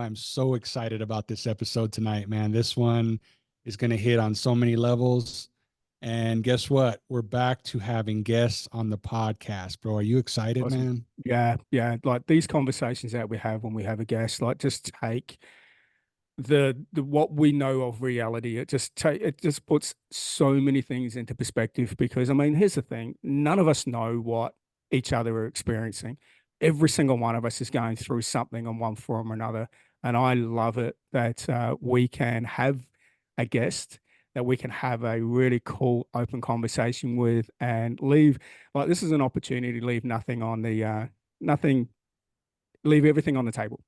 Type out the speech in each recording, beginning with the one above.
I'm so excited about this episode tonight, man. This one is going to hit on so many levels. And guess what? We're back to having guests on the podcast, bro. Are you excited, Awesome. man? Yeah, yeah. Like these conversations that we have when we have a guest, like just take the what we know of reality. It just puts so many things into perspective because I mean, here's the thing. None of us know what each other are experiencing. Every single one of us is going through something in one form or another. And I love it that we can have a guest that we can have a really cool open conversation with and leave like this is an opportunity to leave nothing on the nothing leave everything on the table.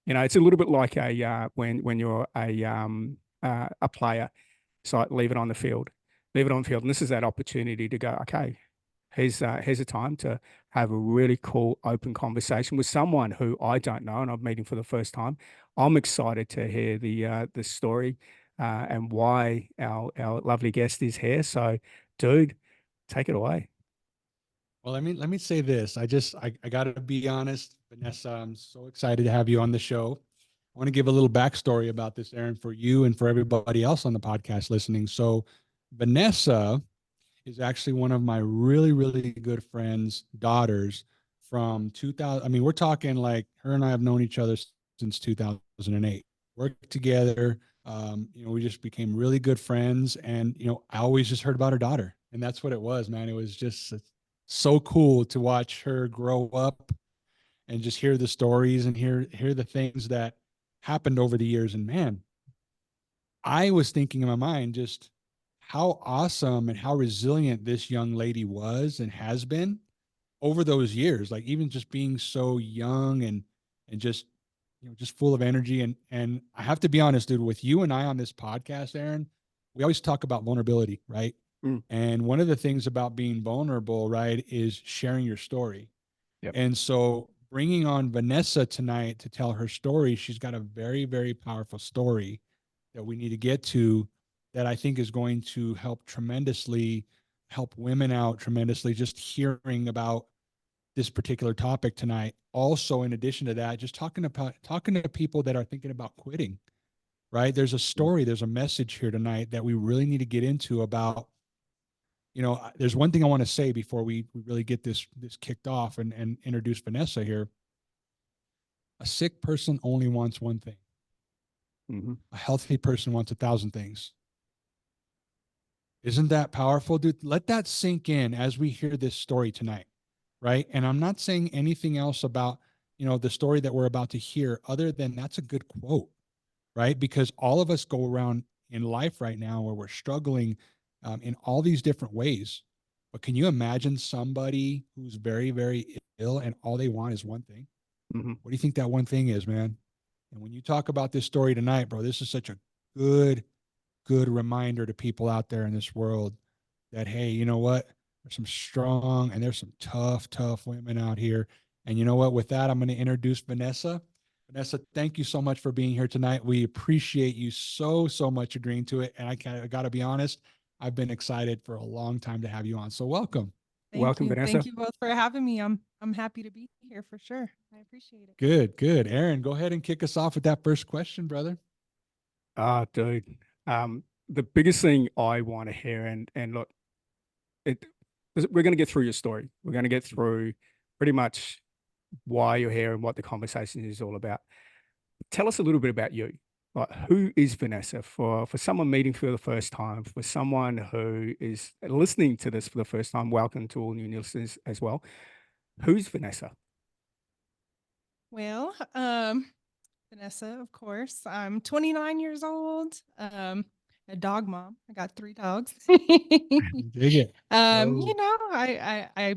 It's a little bit like a when you're a player. It's like leave it on the field, and this is that opportunity to go. Okay, here's a time to have a really cool open conversation with someone who I don't know and I'm meeting for the first time. I'm excited to hear the story and why our lovely guest is here. So, dude, take it away. Well, let me say this. I gotta be honest, Vanessa. I'm so excited to have you on the show. I want to give a little backstory about this, Aaron, for you and for everybody else on the podcast listening. So, Vanessa is actually one of my really, really good friends' daughters from 2000. I mean, we're talking like her and I have known each other since 2008. Worked together. We just became really good friends. And, I always just heard about her daughter. And that's what it was, man. It was just so cool to watch her grow up and just hear the stories and hear the things that happened over the years. And man, I was thinking in my mind just how awesome and how resilient this young lady was and has been over those years. Like even just being so young and just just full of energy. And I have to be honest, dude, with you and I on this podcast, Aaron, we always talk about vulnerability, right? Mm, And one of the things about being vulnerable, right, is sharing your story. yep. And so bringing on Vanessa tonight to tell her story, she's got a very, very powerful story that we need to get to that I think is going to help tremendously, help women out tremendously, just hearing about this particular topic tonight. Also, in addition to that, just talking to people that are thinking about quitting, right? There's a Mm, story, there's a message here tonight that we really need to get into about, there's one thing I want to say before we really get this kicked off and introduce Vanessa here. A sick person only wants one thing. mhm. A healthy person wants 1,000 things. Isn't that powerful, dude? Let that sink in as we hear this story tonight, right? And I'm not saying anything else about, the story that we're about to hear other than that's a good quote, right? Because all of us go around in life right now where we're struggling in all these different ways. But can you imagine somebody who's very, very ill and all they want is one thing? Mhm. What do you think that one thing is, man? And when you talk about this story tonight, bro, this is such a good, good reminder to people out there in this world that, hey, you know what? There's some strong and there's some tough, tough women out here. And you know what? With that, I'm going to introduce Vanessa. Vanessa, thank you so much for being here tonight. We appreciate you so, so much agreeing to it. And I got to be honest, I've been excited for a long time to have you on. So welcome. Thank Welcome, you. Vanessa. Thank you both for having me. I'm happy to be here for sure. I appreciate it. Good, good. Aaron, go ahead and kick us off with that first question, brother. Ah, dude. The biggest thing I want to hear, and look, it we're going to get through your story. We're going to get through pretty much why you're here and what the conversation is all about. Tell us a little bit about you. Like, who is Vanessa for someone meeting for the first time, for someone who is listening to this for the first time? Welcome to all new listeners as well. Who's Vanessa? Well, Vanessa, of course. I'm 29 years old. A dog mom. I got 3 dogs. Dig it. Oh, I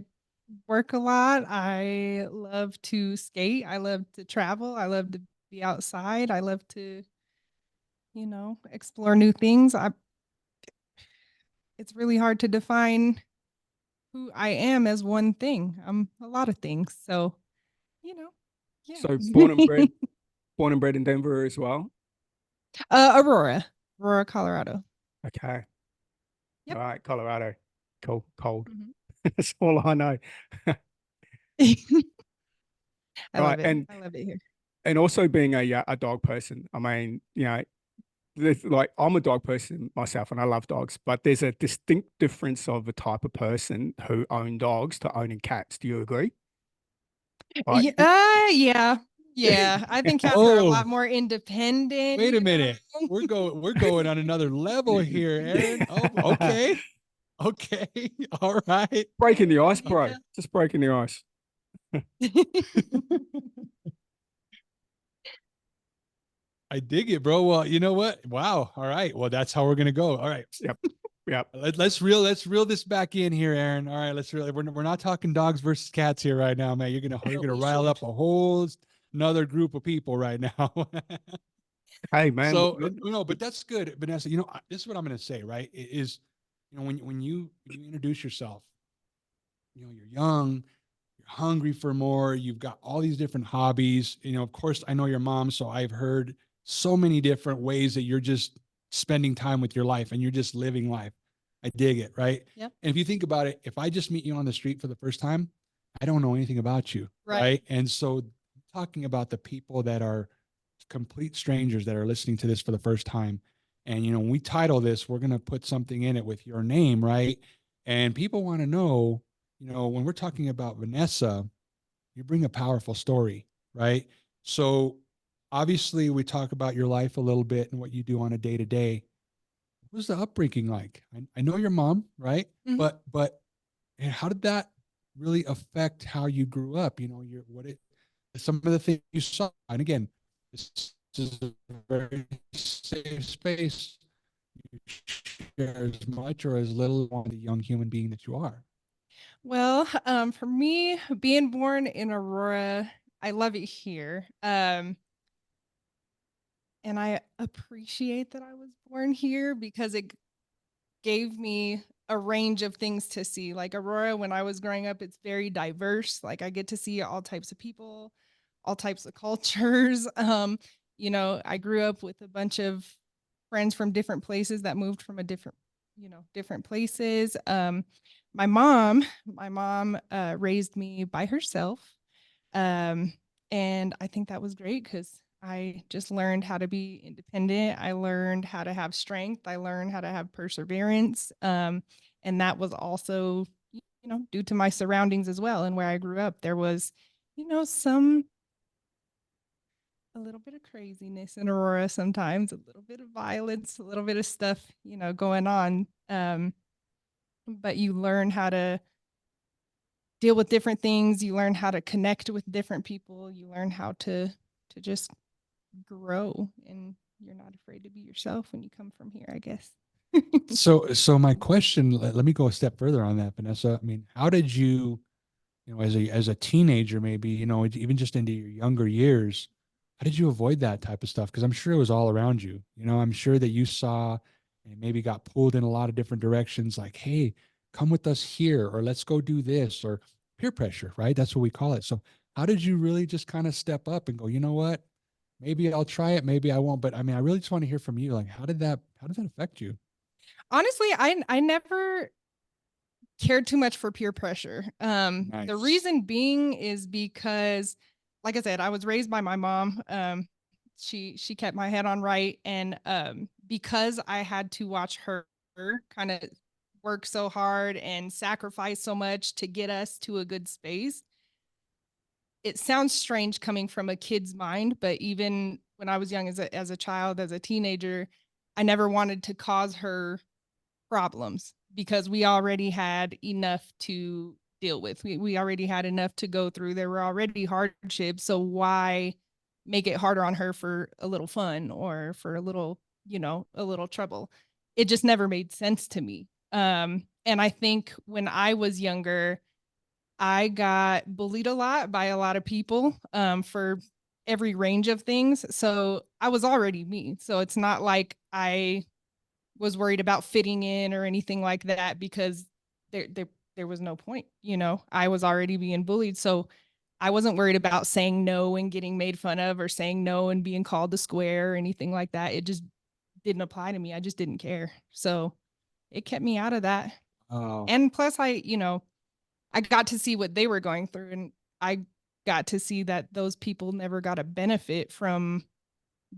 work a lot. I love to skate. I love to travel. I love to be outside. I love to, explore new things. It's really hard to define who I am as one thing. I'm a lot of things. So, you know, yeah. so born and bred in Denver as well. Aurora, Colorado. Okay. All Yep. right, Colorado. Cool, cold. Mhm. That's all I know. I Right, love it. and I love it here. and also being a dog person. I mean, like I'm a dog person myself and I love dogs, but there's a distinct difference of the type of person who own dogs to owning cats. Do you agree? Like, Yeah. Yeah. I think cats are a lot Oh, more independent. wait a you minute. know? We're going on another level here, Aaron. Oh, okay. Okay. All right. breaking the ice, bro. Yeah. Just breaking the ice. I dig it, bro. Well, you know what? Wow. All right. Well, that's how we're gonna go. All right. Yep. Yep. Let's reel this back in here, Aaron. All right. We're not talking dogs versus cats here right now, man. You're gonna We rile up should. a whole another group of people right now. Hey, man. So no, but that's good, Vanessa. This is what I'm gonna say, right? Is when you introduce yourself, you're young, you're hungry for more, you've got all these different hobbies. Of course, I know your mom, so I've heard so many different ways that you're just spending time with your life and you're just living life. I dig it, right? Yep. And if you think about it, if I just meet you on the street for the first time, I don't know anything about you, right? And so talking about the people that are complete strangers that are listening to this for the first time. And, when we title this, we're going to put something in it with your name, right? And people want to know, when we're talking about Vanessa, you bring a powerful story, right? So obviously, we talk about your life a little bit and what you do on a day to day. What was the upbringing like? I know your mom, right? Mhm. But how did that really affect how you grew up? Some of the things you saw. And again, this is a very safe space. You share as much or as little on the young human being that you are. Well, for me, being born in Aurora, I love it here. And I appreciate that I was born here because it gave me a range of things to see. Like Aurora, when I was growing up, it's very diverse. Like I get to see all types of people, all types of cultures. I grew up with a bunch of friends from different places that moved from different places. My mom raised me by herself. Um, and I think that was great because I just learned how to be independent. I learned how to have strength. I learned how to have perseverance. And that was also, due to my surroundings as well and where I grew up. There was, a little bit of craziness in Aurora sometimes, a little bit of violence, a little bit of stuff, going on. But you learn how to deal with different things. You learn how to connect with different people. You learn how to just grow, and you're not afraid to be yourself when you come from here, I guess. So my question, let me go a step further on that, Vanessa. I mean, how did you, as a teenager, maybe, even just into your younger years, how did you avoid that type of stuff? Because I'm sure it was all around you. I'm sure that you saw and maybe got pulled in a lot of different directions, like, hey, come with us here, or let's go do this, or peer pressure, right? That's what we call it. So how did you really just kind of step up and go, you know what? Maybe I'll try it, maybe I won't. But I mean, I really just want to hear from you. Like, how did that affect you? Honestly, I never cared too much for peer pressure. The Nice. reason being is because, like I said, I was raised by my mom. She kept my head on right, and because I had to watch her kind of work so hard and sacrifice so much to get us to a good space. It sounds strange coming from a kid's mind, but even when I was young as a child, as a teenager, I never wanted to cause her problems because we already had enough to deal with. We already had enough to go through. There were already hardships. So why make it harder on her for a little fun or for a little trouble? It just never made sense to me. And I think when I was younger, I got bullied a lot by a lot of people for every range of things. So I was already me. So it's not like I was worried about fitting in or anything like that because there was no point. I was already being bullied. So I wasn't worried about saying no and getting made fun of or saying no and being called the square or anything like that. It just didn't apply to me. I just didn't care. So it kept me out of that. Oh, And plus I got to see what they were going through, and I got to see that those people never got a benefit from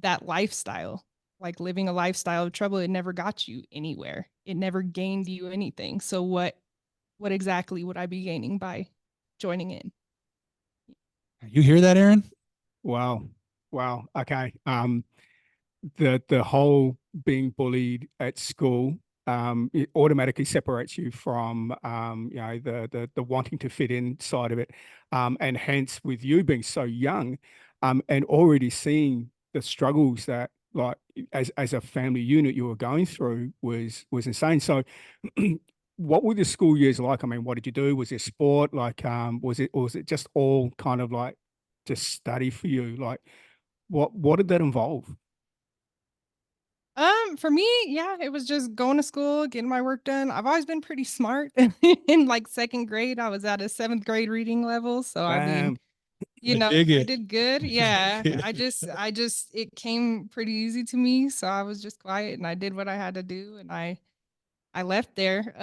that lifestyle. Like living a lifestyle of trouble, it never got you anywhere. It never gained you anything. So what exactly would I be gaining by joining in? You hear that, Aaron? Wow. Wow. Okay. The whole being bullied at school, it automatically separates you from you know, the wanting to fit in side of it. And hence with you being so young, and already seeing the struggles that, like, as a family unit you were going through was insane. So what were the school years like? I mean, what did you do? Was there sport? Like, was it just all kind of like just study for you? Like, what did that involve? For me, yeah, it was just going to school, getting my work done. I've always been pretty smart. In like second grade, I was at a seventh grade reading level. So I mean, Bam. I dig I it. did good. Yeah. I just it came pretty easy to me. So I was just quiet and I did what I had to do and I left there.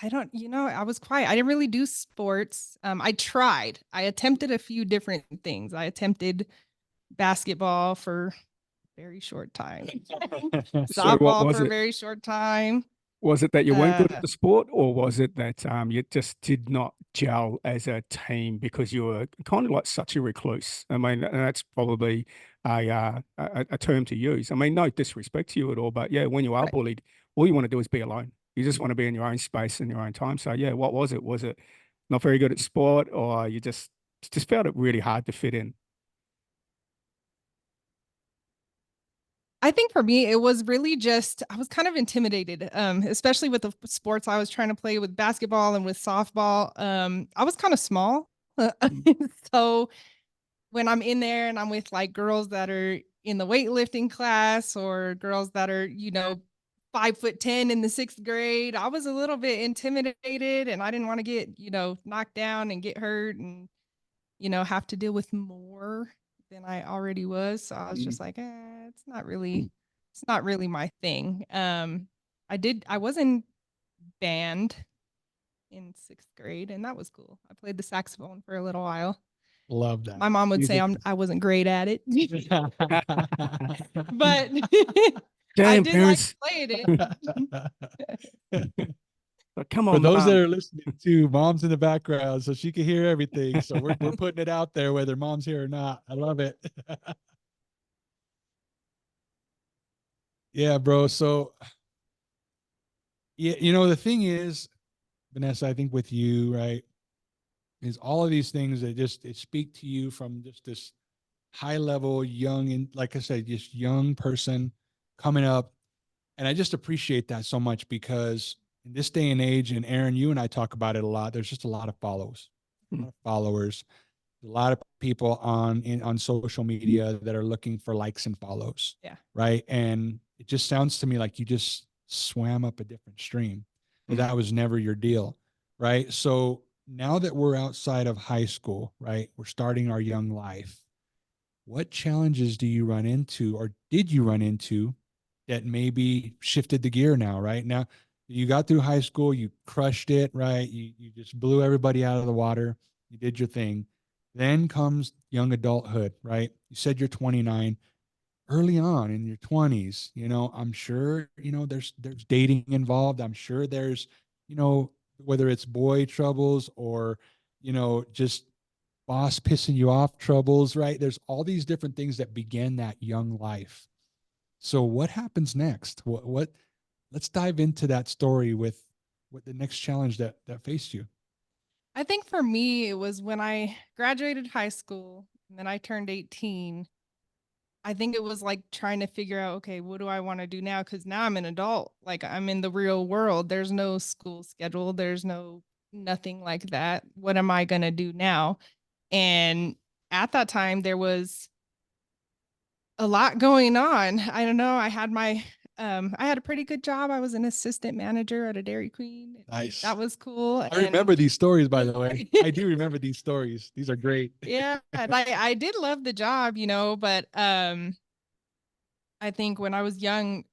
I don't, I was quiet. I didn't really do sports. I tried. I attempted a few different things. I attempted basketball for a very short time, So what softball was for a it? very short time. Was it that you weren't good at Uh, the sport, or was it that you just did not gel as a team because you were kind of like such a recluse? I mean, and that's probably a term to use. I mean, no disrespect to you at all, but yeah, when you are right. bullied, all you want to do is be alone. You just want to be in your own space and your own time. So yeah, what was it? Was it not very good at sport, or you just found it really hard to fit in? I think for me, it was really just I was kind of intimidated, especially with the sports I was trying to play with basketball and with softball. I was kind of small, so when I'm in there and I'm with like girls that are in the weightlifting class or girls that are, 5'10" in the sixth grade, I was a little bit intimidated and I didn't want to get, knocked down and get hurt and, have to deal with more than I already was. So I was Mm. just like, it's not really my thing. I was in band in sixth grade and that was cool. I played the saxophone for a little while. Love that. My mom would say Music. I wasn't great at it, but I Damn, did like parents. playing it. But come For on, those that mom. are listening to, mom's in the background, so she can hear everything. So we're putting it out there whether mom's here or not. I love it. Yeah, bro. So yeah, the thing is, Vanessa, I think with you, right, is all of these things that just it speak to you from just this high level, young, and like I said, just young person coming up. And I just appreciate that so much because in this day and age, and Aaron, you and I talk about it a lot, there's just a lot of follows, a lot of followers, a lot of people on social media that are looking for likes and follows. Yeah. Right. And it just sounds to me like you just swam up a different stream. That was never your deal. Right. So now that we're outside of high school, right, we're starting our young life. What challenges do you run into or did you run into that maybe shifted the gear now, right? Now you got through high school, you crushed it, right? You just blew everybody out of the water. You did your thing. Then comes young adulthood, right? You said you're 29. Early on in your 20s, I'm sure, there's dating involved. I'm sure there's, whether it's boy troubles or, just boss pissing you off troubles, right? There's all these different things that begin that young life. So what happens next? What let's dive into that story with what the next challenge that faced you. I think for me, it was when I graduated high school and then I turned 18. I think it was like trying to figure out, okay, what do I want to do now? Because now I'm an adult, like I'm in the real world. There's no school schedule, there's nothing like that. What am I going to do now? And at that time, there was a lot going on. I don't know. I had a pretty good job. I was an assistant manager at a Dairy Queen. Nice. That was cool. I remember these stories, by the way. I do remember these stories. These are great. Yeah, and I did love the job, but I think when I was young,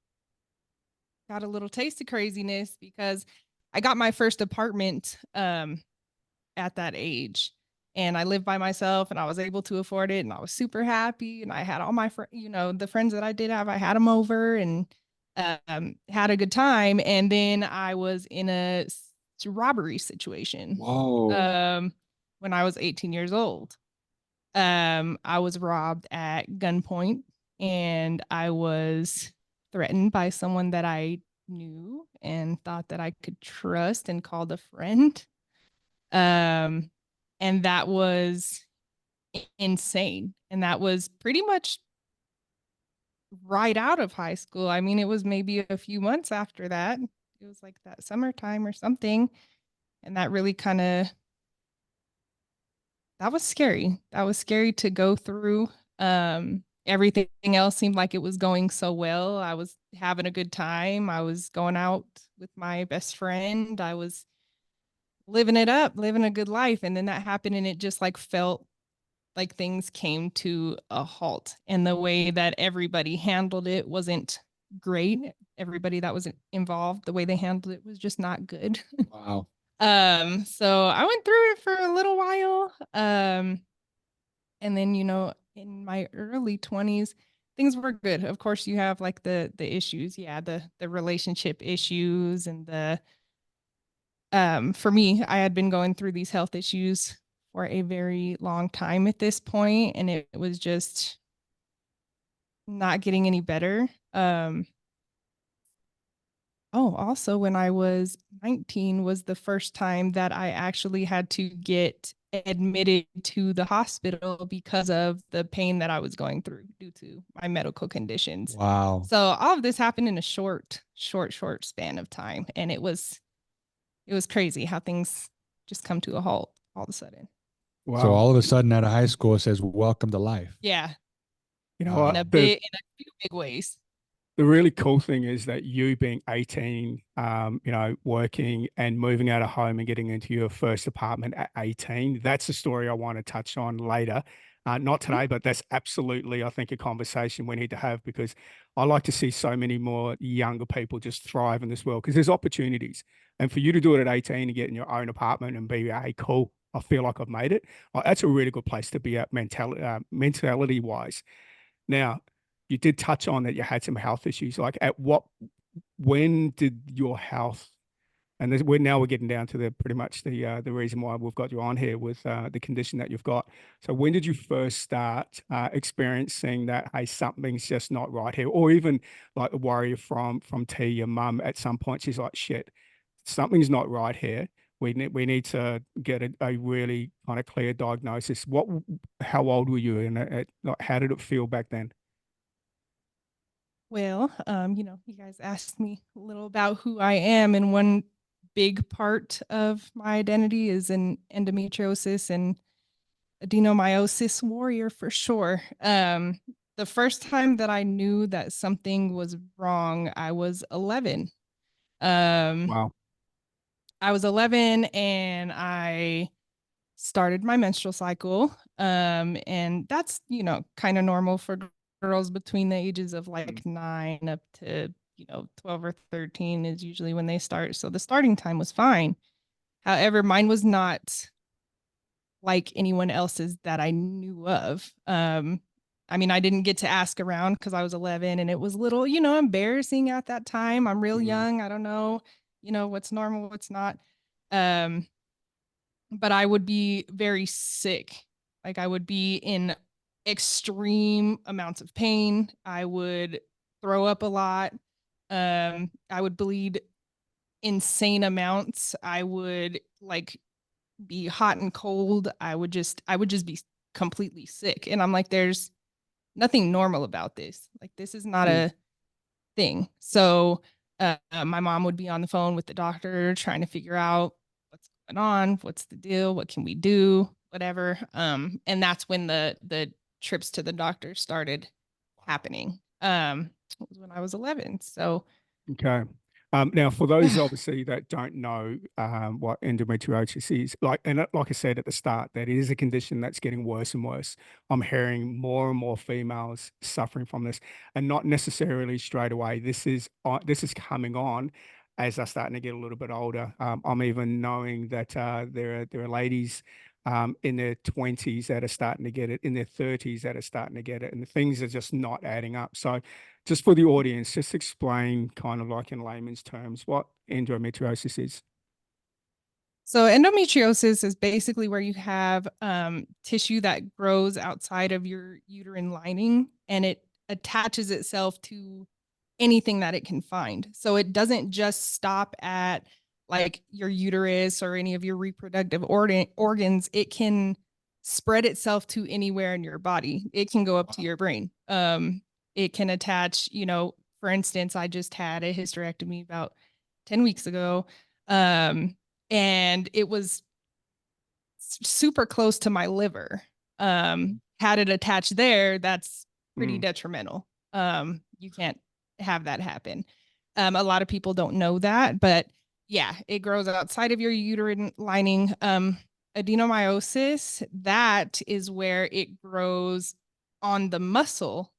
got a little taste of craziness because I got my first apartment at that age. And I lived by myself and I was able to afford it and I was super happy. And I had all my the friends that I did have, I had them over and had a good time. And then I was in a robbery situation. Whoa. When I was 18 years old. I was robbed at gunpoint and I was threatened by someone that I knew and thought that I could trust and called a friend. And that was insane. And that was pretty much right out of high school. I mean, it was maybe a few months after that. It was like that summertime or something. And that really kind of, that was scary. That was scary to go through. Everything else seemed like it was going so well. I was having a good time. I was going out with my best friend. I was living it up, living a good life. And then that happened and it just like felt like things came to a halt. And the way that everybody handled it wasn't great. Everybody that was involved, the way they handled it was just not good. Wow. So I went through it for a little while. And then, in my early 20s, things were good. Of course, you have like the issues. Yeah, the relationship issues and for me, I had been going through these health issues for a very long time at this point, and it was just not getting any better. Also, when I was 19 was the first time that I actually had to get admitted to the hospital because of the pain that I was going through due to my medical conditions. Wow. So all of this happened in a short span of time. And it was crazy how things just come to a halt all of a sudden. Wow. So all of a sudden out of high school, it says, welcome to life. Yeah. You know Wow. what? In a few big ways. The really cool thing is that you being 18, working and moving out of home and getting into your first apartment at 18, that's a story I want to touch on later. Not today, but that's absolutely, I think, a conversation we need to have because I like to see so many more younger people just thrive in this world because there's opportunities. And for you to do it at 18 and get in your own apartment and be, hey, cool, I feel like I've made it. That's a really good place to be at mentality wise. Now, you did touch on that you had some health issues. Like when did your health, and we're getting down to pretty much the reason why we've got you on here with the condition that you've got. So when did you first start experiencing that, hey, something's just not right here? Or even like the worry from T, your mum, at some point, she's like, shit, something's not right here. We need to get a really kind of clear diagnosis. How old were you and like, how did it feel back then? Well, you guys asked me a little about who I am, and one big part of my identity is an endometriosis and adenomyosis warrior for sure. The first time that I knew that something was wrong, I was 11. Wow. I was 11 and I started my menstrual cycle. And that's, kind of normal for girls between the ages of like 9 up to, 12 or 13 is usually when they start. So the starting time was fine. However, mine was not like anyone else's that I knew of. I mean, I didn't get to ask around because I was 11 and it was a little, embarrassing at that time. I'm real young. I don't know, what's normal, what's not. But I would be very sick. Like I would be in extreme amounts of pain. I would throw up a lot. I would bleed insane amounts. I would like be hot and cold. I would just be completely sick. And I'm like, there's nothing normal about this. Like this is not a thing. So my mom would be on the phone with the doctor trying to figure out what's going on, what's the deal, what can we do, whatever. And that's when the trips to the doctor started happening. It was when I was 11. So Okay. Now, for those obviously that don't know what endometriosis is, like I said at the start, that it is a condition that's getting worse and worse. I'm hearing more and more females suffering from this, and not necessarily straight away. This is coming on as they're starting to get a little bit older. I'm even knowing that there are ladies in their 20s that are starting to get it, in their 30s that are starting to get it, and things are just not adding up. So, just for the audience, just explain kind of like in layman's terms what endometriosis is. So endometriosis is basically where you have tissue that grows outside of your uterine lining, and it attaches itself to anything that it can find. So it doesn't just stop at like your uterus or any of your reproductive organs. It can spread itself to anywhere in your body. It can go up to your brain. It can attach, for instance, I just had a hysterectomy about 10 weeks ago. And it was super close to my liver. Had it attached there, that's pretty detrimental. You can't have that happen. A lot of people don't know that, but yeah, it grows outside of your uterine lining. Adenomyosis, that is where it grows on the muscle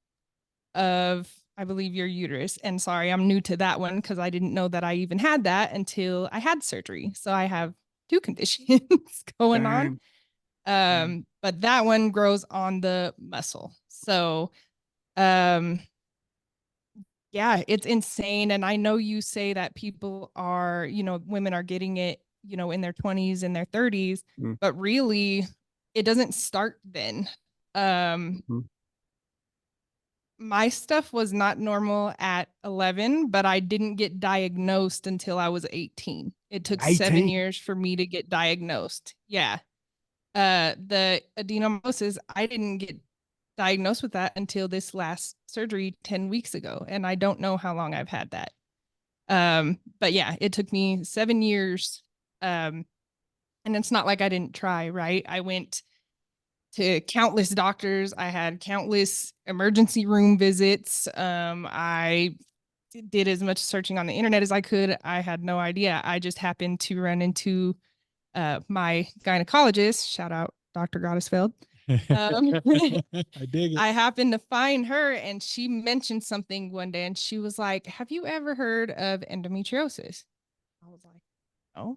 of, I believe, your uterus. And sorry, I'm new to that one because I didn't know that I even had that until I had surgery. So I have two conditions going on. But that one grows on the muscle. So yeah, it's insane. And I know you say that people are, women are getting it, in their 20s and their 30s, but really it doesn't start then. My stuff was not normal at 11, but I didn't get diagnosed until I was 18. It took 7 years for me to get diagnosed. Yeah. The adenomyosis, I didn't get diagnosed with that until this last surgery 10 weeks ago. And I don't know how long I've had that. But yeah, it took me 7 years. And it's not like I didn't try, right? I went to countless doctors. I had countless emergency room visits. I did as much searching on the internet as I could. I had no idea. I just happened to run into my gynecologist. Shout out Dr. Goddesfeld. I dig it. I happened to find her, and she mentioned something one day, and she was like, "Have you ever heard of endometriosis?" I was like, "Oh,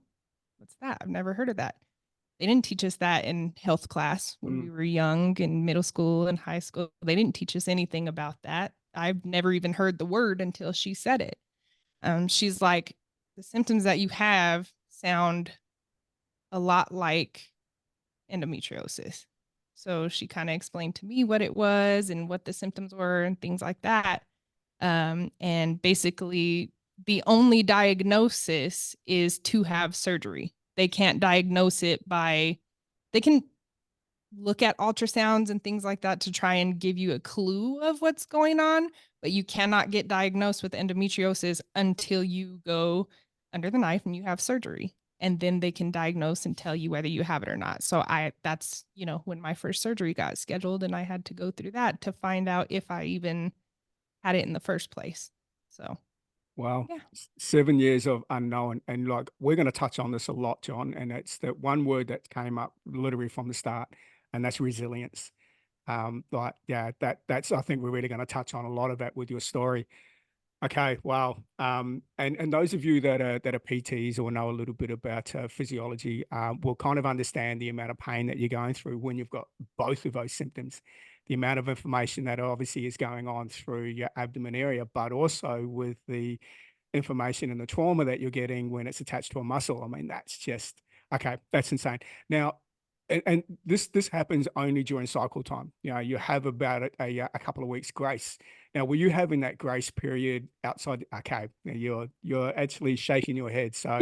what's that? I've never heard of that." They didn't teach us that in health class when we were young, in middle school and high school. They didn't teach us anything about that. I've never even heard the word until she said it. She's like, the symptoms that you have sound a lot like endometriosis. So she kind of explained to me what it was and what the symptoms were and things like that. And basically, the only diagnosis is to have surgery. They can't diagnose it they can look at ultrasounds and things like that to try and give you a clue of what's going on, but you cannot get diagnosed with endometriosis until you go under the knife and you have surgery. And then they can diagnose and tell you whether you have it or not. So that's, when my first surgery got scheduled, and I had to go through that to find out if I even had it in the first place. So wow. yeah. 7 years of unknown. And like, we're going to touch on this a lot, John. And it's that one word that came up literally from the start, and that's resilience. That's, I think we're really going to touch on a lot of that with your story. Okay, wow. And those of you that are PTs or know a little bit about physiology will kind of understand the amount of pain that you're going through when you've got both of those symptoms. The amount of information that obviously is going on through your abdomen area, but also with the information and the trauma that you're getting when it's attached to a muscle. I mean, that's just okay. That's insane. Now, and this happens only during cycle time. You have about a couple of weeks grace. Now, were you having that grace period outside? Okay, now you're actually shaking your head. So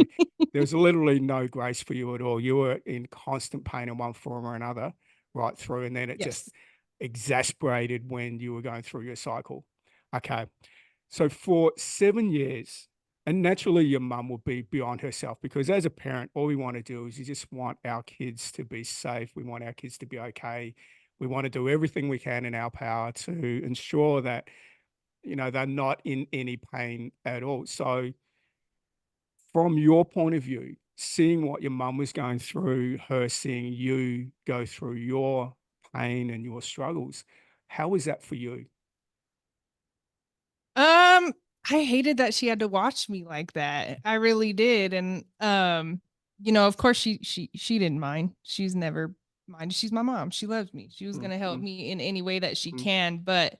there's literally no grace for you at all. You were in constant pain in one form or another right through, and then it just exasperated when you were going through your cycle. Okay, so for 7 years, and naturally your mum will be beyond herself, because as a parent, all we want to do is you just want our kids to be safe. We want our kids to be okay. We want to do everything we can in our power to ensure that, they're not in any pain at all. So from your point of view, seeing what your mum was going through, her seeing you go through your pain and your struggles, how was that for you? I hated that she had to watch me like that. I really did. And you know, of course she didn't mind. She's never minded. She's my mom. She loves me. She was gonna help me in any way that she can. But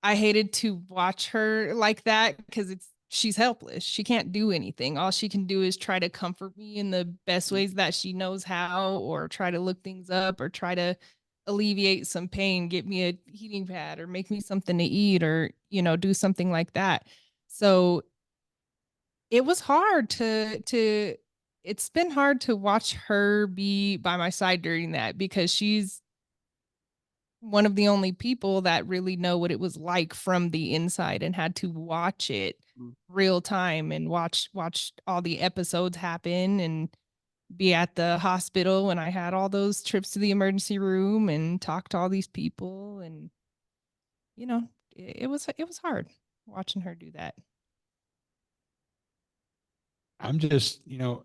I hated to watch her like that because she's helpless. She can't do anything. All she can do is try to comfort me in the best ways that she knows how, or try to look things up, or try to alleviate some pain, get me a heating pad, or make me something to eat, or, you know, do something like that. So it was hard to it's been hard to watch her be by my side during that, because she's one of the only people that really know what it was like from the inside, and had to watch it real time, and watch all the episodes happen, and be at the hospital when I had all those trips to the emergency room, and talk to all these people. And you know, it was hard watching her do that. I'm just, you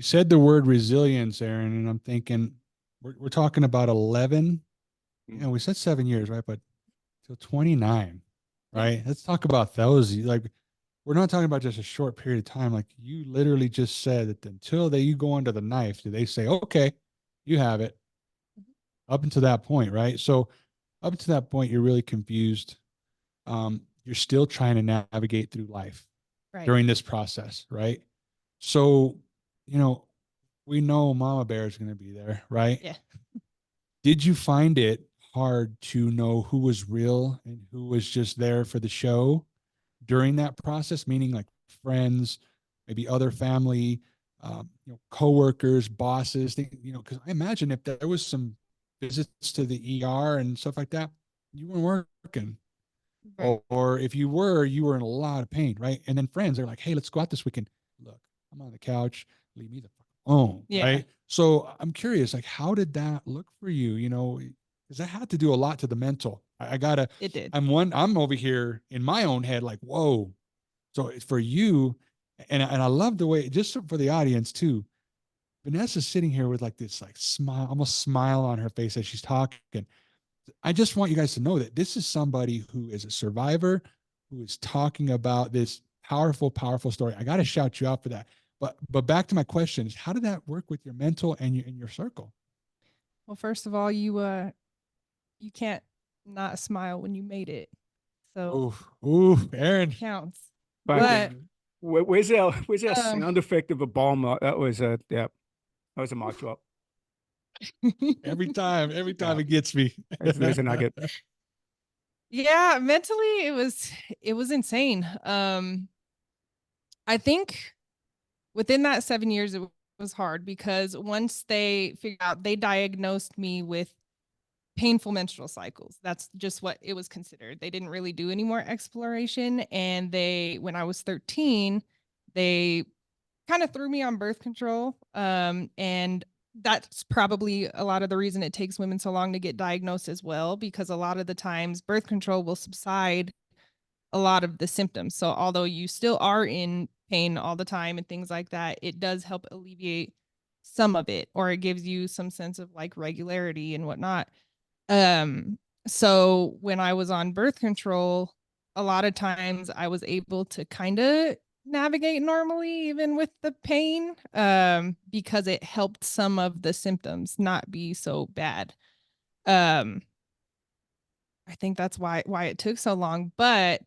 said the word resilience, Aaron, and I'm thinking we're talking about 11. We said 7 years, right? But till 29, right? Let's talk about those. Like, we're not talking about just a short period of time. Like, you literally just said that until you go under the knife, do they say, okay, you have it, up until that point, right? So up until that point, you're really confused. You're still trying to navigate through life Right. during this process, right? So, we know Mama Bear is going to be there, right? Yeah. Did you find it hard to know who was real and who was just there for the show during that process? Meaning, like, friends, maybe other family, coworkers, bosses. Because I imagine if there was some visits to the ER and stuff like that, you weren't working. Right. Or if you were in a lot of pain, right? And then friends are like, hey, let's go out this weekend. Look, I'm on the couch. Leave me the fuck alone, Yeah. right? So I'm curious, like, how did that look for you? Because that had to do a lot to the mental. I gotta. It did. I'm over here in my own head, like, whoa. So it's for you, and I love the way, just for the audience too. Vanessa's sitting here with like this like smile, almost smile on her face as she's talking. I just want you guys to know that this is somebody who is a survivor, who is talking about this powerful, powerful story. I got to shout you out for that. But back to my questions, how did that work with your mental and your circle? Well, first of all, you can't not smile when you made it. So Aaron. it counts. But Fucking, where's our um, sound effect of a bomb? That was that was a mic drop. Every time Yeah. it gets me. There's a nugget. yeah, mentally it was insane. I think within that 7 years, it was hard, because once they figured out, they diagnosed me with painful menstrual cycles. That's just what it was considered. They didn't really do any more exploration. And when I was 13, they kind of threw me on birth control. And that's probably a lot of the reason it takes women so long to get diagnosed as well, because a lot of the times birth control will subside a lot of the symptoms. So although you still are in pain all the time and things like that, it does help alleviate some of it, or it gives you some sense of like regularity and whatnot. So when I was on birth control, a lot of times I was able to kind of navigate normally, even with the pain, because it helped some of the symptoms not be so bad. Um, I think that's why it took so long. But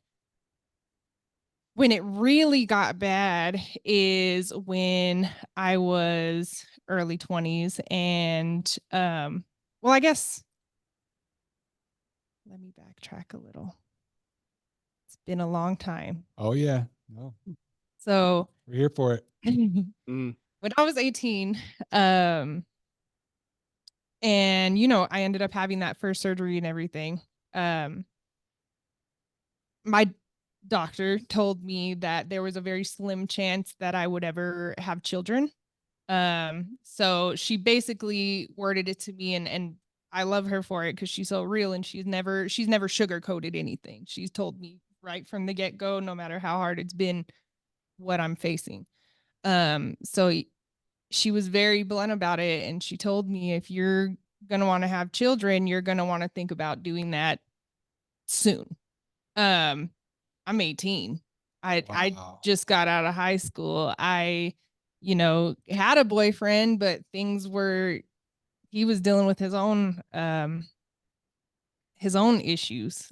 when it really got bad is when I was early 20s, and well, I guess let me backtrack a little. It's been a long time. Oh yeah. No. So We're here for it. when I was 18, and I ended up having that first surgery and everything. My doctor told me that there was a very slim chance that I would ever have children. So she basically worded it to me, and I love her for it, because she's so real, and she's never sugarcoated anything. She's told me right from the get-go, no matter how hard it's been, what I'm facing. So she was very blunt about it, and she told me, if you're going to want to have children, you're going to want to think about doing that soon. I'm 18. I Wow. just got out of high school. I, had a boyfriend, but he was dealing with his own issues.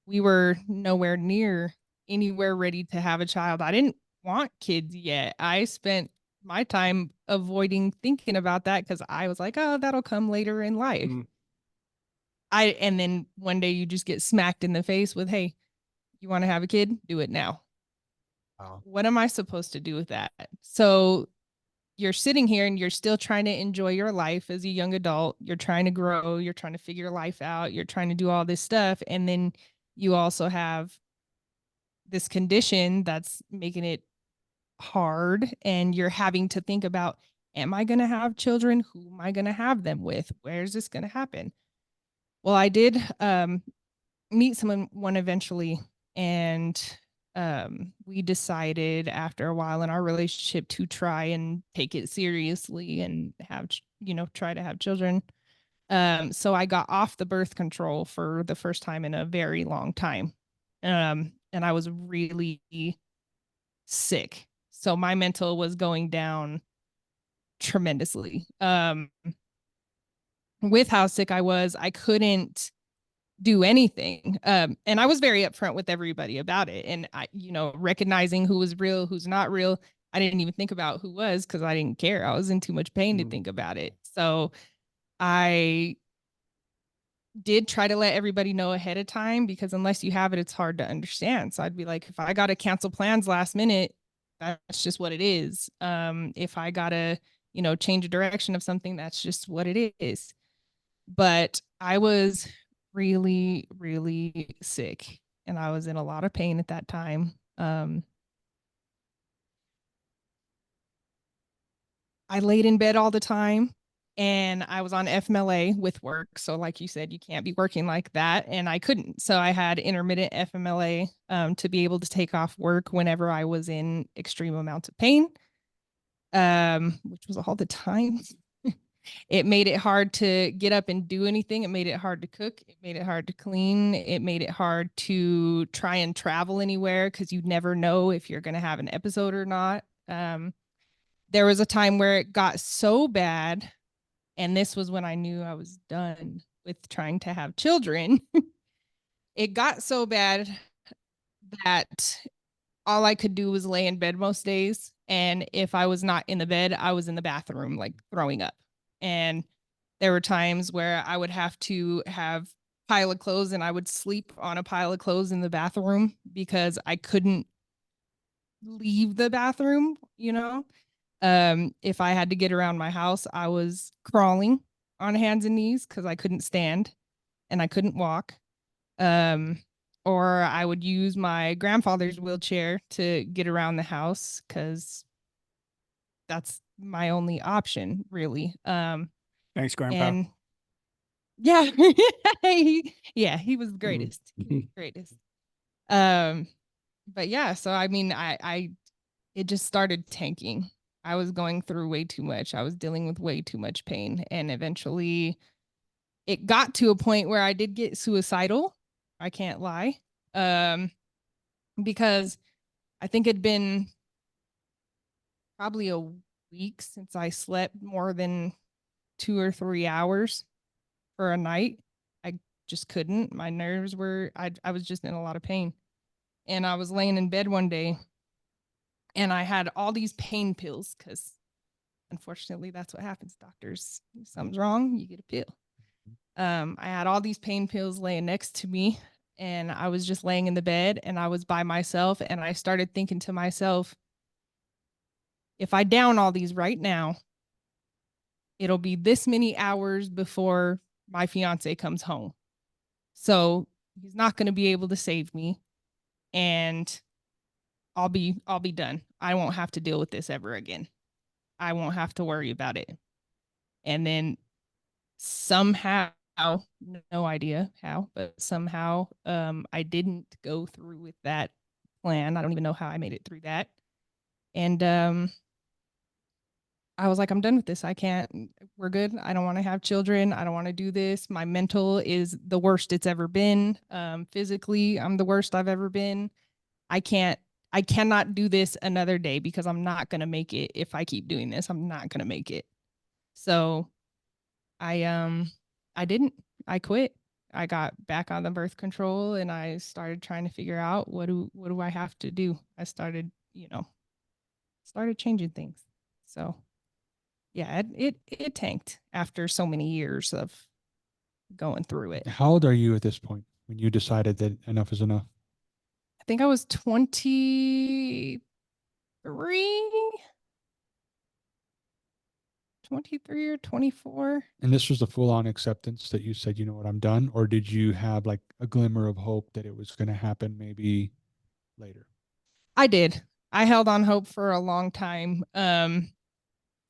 We were nowhere near anywhere ready to have a child. I didn't want kids yet. I spent my time avoiding thinking about that because I was like, oh, that'll come later in life. Mm. And then one day you just get smacked in the face with, hey, you want to have a kid? Do it now. Wow. What am I supposed to do with that? So you're sitting here and you're still trying to enjoy your life as a young adult. You're trying to grow, you're trying to figure life out, you're trying to do all this stuff. And then you also have this condition that's making it hard. And you're having to think about, am I going to have children? Who am I going to have them with? Where's this going to happen? Well, I did meet someone eventually, and we decided after a while in our relationship to try and take it seriously and try to have children. So I got off the birth control for the first time in a very long time. And I was really sick. So my mental was going down tremendously. With how sick I was, I couldn't do anything. And I was very upfront with everybody about it. And I, recognizing who was real, who's not real. I didn't even think about who was because I didn't care. I was in too much pain to think about it. So I did try to let everybody know ahead of time because unless you have it, it's hard to understand. So I'd be like, if I got to cancel plans last minute, that's just what it is. If I got to, change a direction of something, that's just what it is. But I was really, really sick and I was in a lot of pain at that time. I laid in bed all the time and I was on FMLA with work. So like you said, you can't be working like that. And I couldn't. So I had intermittent FMLA to be able to take off work whenever I was in extreme amounts of pain, which was all the time. It made it hard to get up and do anything. It made it hard to cook. It made it hard to clean. It made it hard to try and travel anywhere because you never know if you're going to have an episode or not. There was a time where it got so bad, and this was when I knew I was done with trying to have children. It got so bad that all I could do was lay in bed most days. And if I was not in the bed, I was in the bathroom, like throwing up. And there were times where I would have to have pile of clothes and I would sleep on a pile of clothes in the bathroom because I couldn't leave the bathroom, if I had to get around my house, I was crawling on hands and knees because I couldn't stand and I couldn't walk. Or I would use my grandfather's wheelchair to get around the house because that's my only option, really. Thanks, Grandpa. And yeah, he was the greatest, greatest. But yeah, so I mean, it just started tanking. I was going through way too much. I was dealing with way too much pain. And eventually it got to a point where I did get suicidal. I can't lie. Because I think it'd been probably a week since I slept more than 2 or 3 hours for a night. I just couldn't. My nerves were, I was just in a lot of pain. And I was laying in bed one day and I had all these pain pills because unfortunately that's what happens. Doctors, if something's wrong, you get a pill. I had all these pain pills laying next to me and I was just laying in the bed and I was by myself and I started thinking to myself, if I down all these right now, it'll be this many hours before my fiance comes home. So he's not going to be able to save me and I'll be done. I won't have to deal with this ever again. I won't have to worry about it. And then somehow, no idea how, but somehow I didn't go through with that plan. I don't even know how I made it through that. And I was like, I'm done with this. I can't, we're good. I don't want to have children. I don't want to do this. My mental is the worst it's ever been. Physically, I'm the worst I've ever been. I cannot do this another day because I'm not going to make it. If I keep doing this, I'm not going to make it. So I didn't, I quit. I got back on the birth control and I started trying to figure out what do I have to do? I started, started changing things. So yeah, it tanked after so many years of going through it. How old are you at this point when you decided that enough is enough? I think I was 23, 23 or 24. And this was the full on acceptance that you said, you know what, I'm done? Or did you have like a glimmer of hope that it was going to happen maybe later? I did. I held on hope for a long time.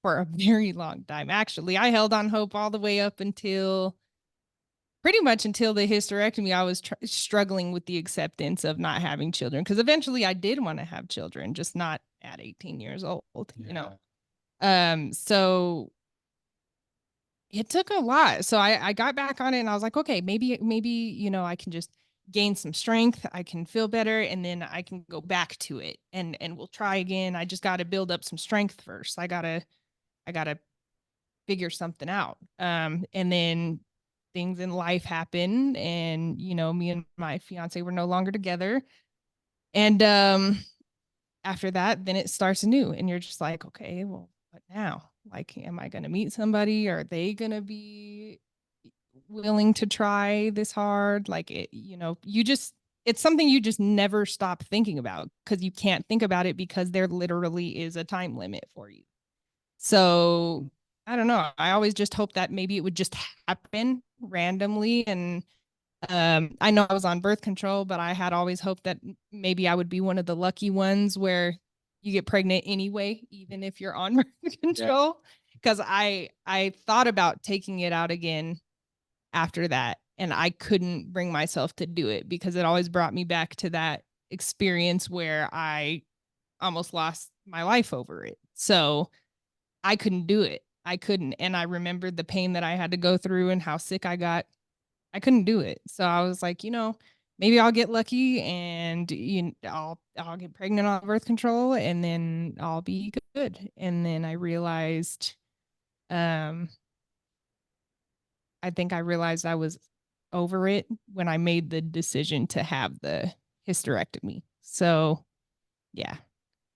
For a very long time. Actually, I held on hope all the way up until pretty much until the hysterectomy. I was struggling with the acceptance of not having children because eventually I did want to have children, just not at 18 years old, So it took a lot. So I got back on it and I was like, okay, maybe, I can just gain some strength. I can feel better and then I can go back to it and we'll try again. I just got to build up some strength first. I gotta figure something out. And then things in life happen and, me and my fiance were no longer together. And after that, then it starts anew and you're just like, okay, well, what now? Like, am I going to meet somebody? Are they going to be willing to try this hard? Like, it's something you just never stop thinking about because you can't think about it because there literally is a time limit for you. So I don't know. I always just hope that maybe it would just happen randomly. And I know I was on birth control, but I had always hoped that maybe I would be one of the lucky ones where you get pregnant anyway, even if you're on birth control. Because I thought about taking it out again after that, and I couldn't bring myself to do it because it always brought me back to that experience where I almost lost my life over it. So I couldn't do it. I couldn't. And I remembered the pain that I had to go through and how sick I got. I couldn't do it. So I was like, maybe I'll get lucky and I'll get pregnant on birth control and then I'll be good. And then I realized I think I realized I was over it when I made the decision to have the hysterectomy. So, yeah.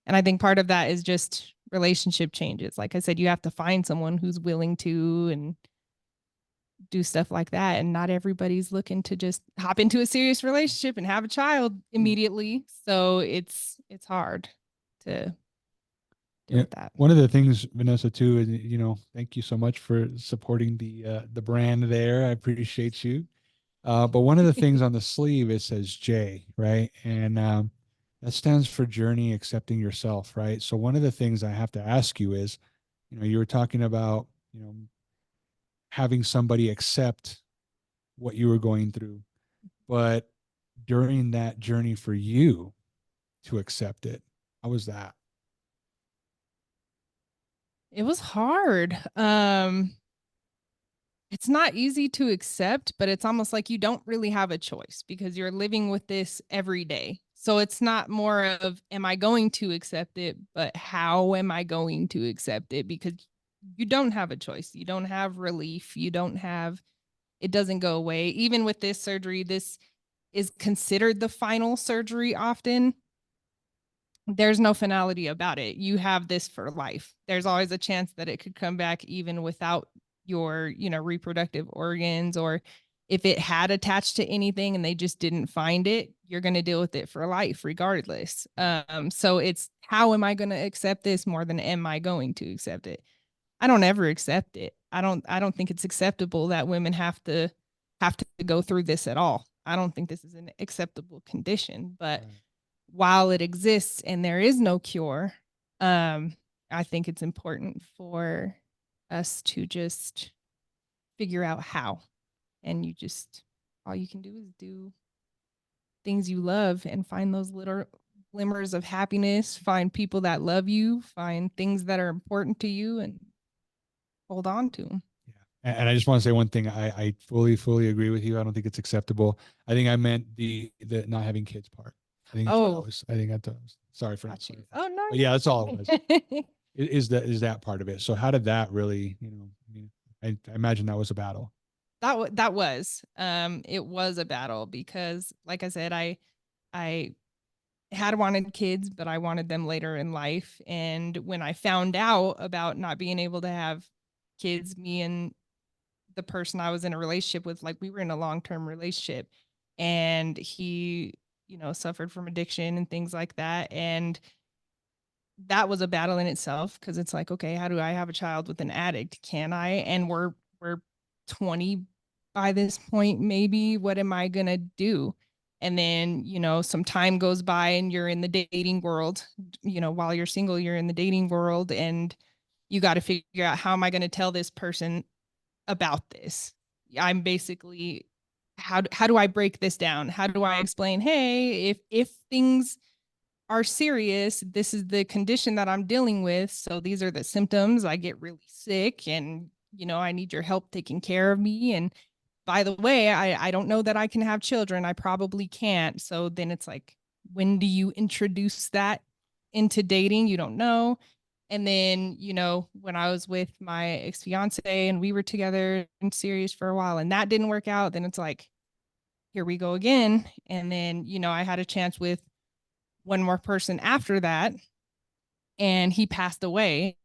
And I think part of that is just relationship changes. Like I said, you have to find someone who's willing to and do stuff like that. And not everybody's looking to just hop into a serious relationship and have a child immediately. So it's hard to deal with that. One of the things, Vanessa, too, is, thank you so much for supporting the brand there. I appreciate you. But one of the things on the sleeve, it says J, right? And that stands for journey accepting yourself, right? So one of the things I have to ask you is, you were talking about, having somebody accept what you were going through, but during that journey for you to accept it, how was that? It was hard. It's not easy to accept, but it's almost like you don't really have a choice because you're living with this every day. So it's not more of, am I going to accept it, but how am I going to accept it? Because you don't have a choice. You don't have relief. It doesn't go away. Even with this surgery, this is considered the final surgery often. There's no finality about it. You have this for life. There's always a chance that it could come back even without your, reproductive organs, or if it had attached to anything and they just didn't find it, you're going to deal with it for life regardless. So it's, how am I going to accept this more than am I going to accept it? I don't ever accept it. I don't think it's acceptable that women have to go through this at all. I don't think this is an acceptable condition, but while it exists and there is no cure, I think it's important for us to just figure out how. And all you can do is do things you love and find those little glimmers of happiness, find people that love you, find things that are important to you, and hold on to them. And I just want to say one thing. I fully agree with you. I don't think it's acceptable. I think I meant the not having kids part. I think that's what I Oh, was. I think that's. Sorry for not. got you. Sorry. Oh, no. But yeah, that's all it was. Is that part of it? So how did that really? I mean, I imagine that was a battle. That was it was a battle because, like I said, I had wanted kids, but I wanted them later in life. And when I found out about not being able to have kids, me and the person I was in a relationship with, like, we were in a long-term relationship, and he, suffered from addiction and things like that. And that was a battle in itself, because it's like, okay, how do I have a child with an addict? Can I? And we're 20 by this point, maybe. What am I gonna do? And then, some time goes by and you're in the dating world. While you're single, you're in the dating world, and you got to figure out, how am I going to tell this person about this? I'm basically, how do I break this down? How do I explain, hey, if things are serious, this is the condition that I'm dealing with, so these are the symptoms. I get really sick, and I need your help taking care of me. And by the way, I don't know that I can have children. I probably can't. So then it's like, when do you introduce that into dating? You don't know. And then, when I was with my ex-fiance and we were together and serious for a while and that didn't work out, then it's like, here we go again. And then, I had a chance with one more person after that, and he passed away.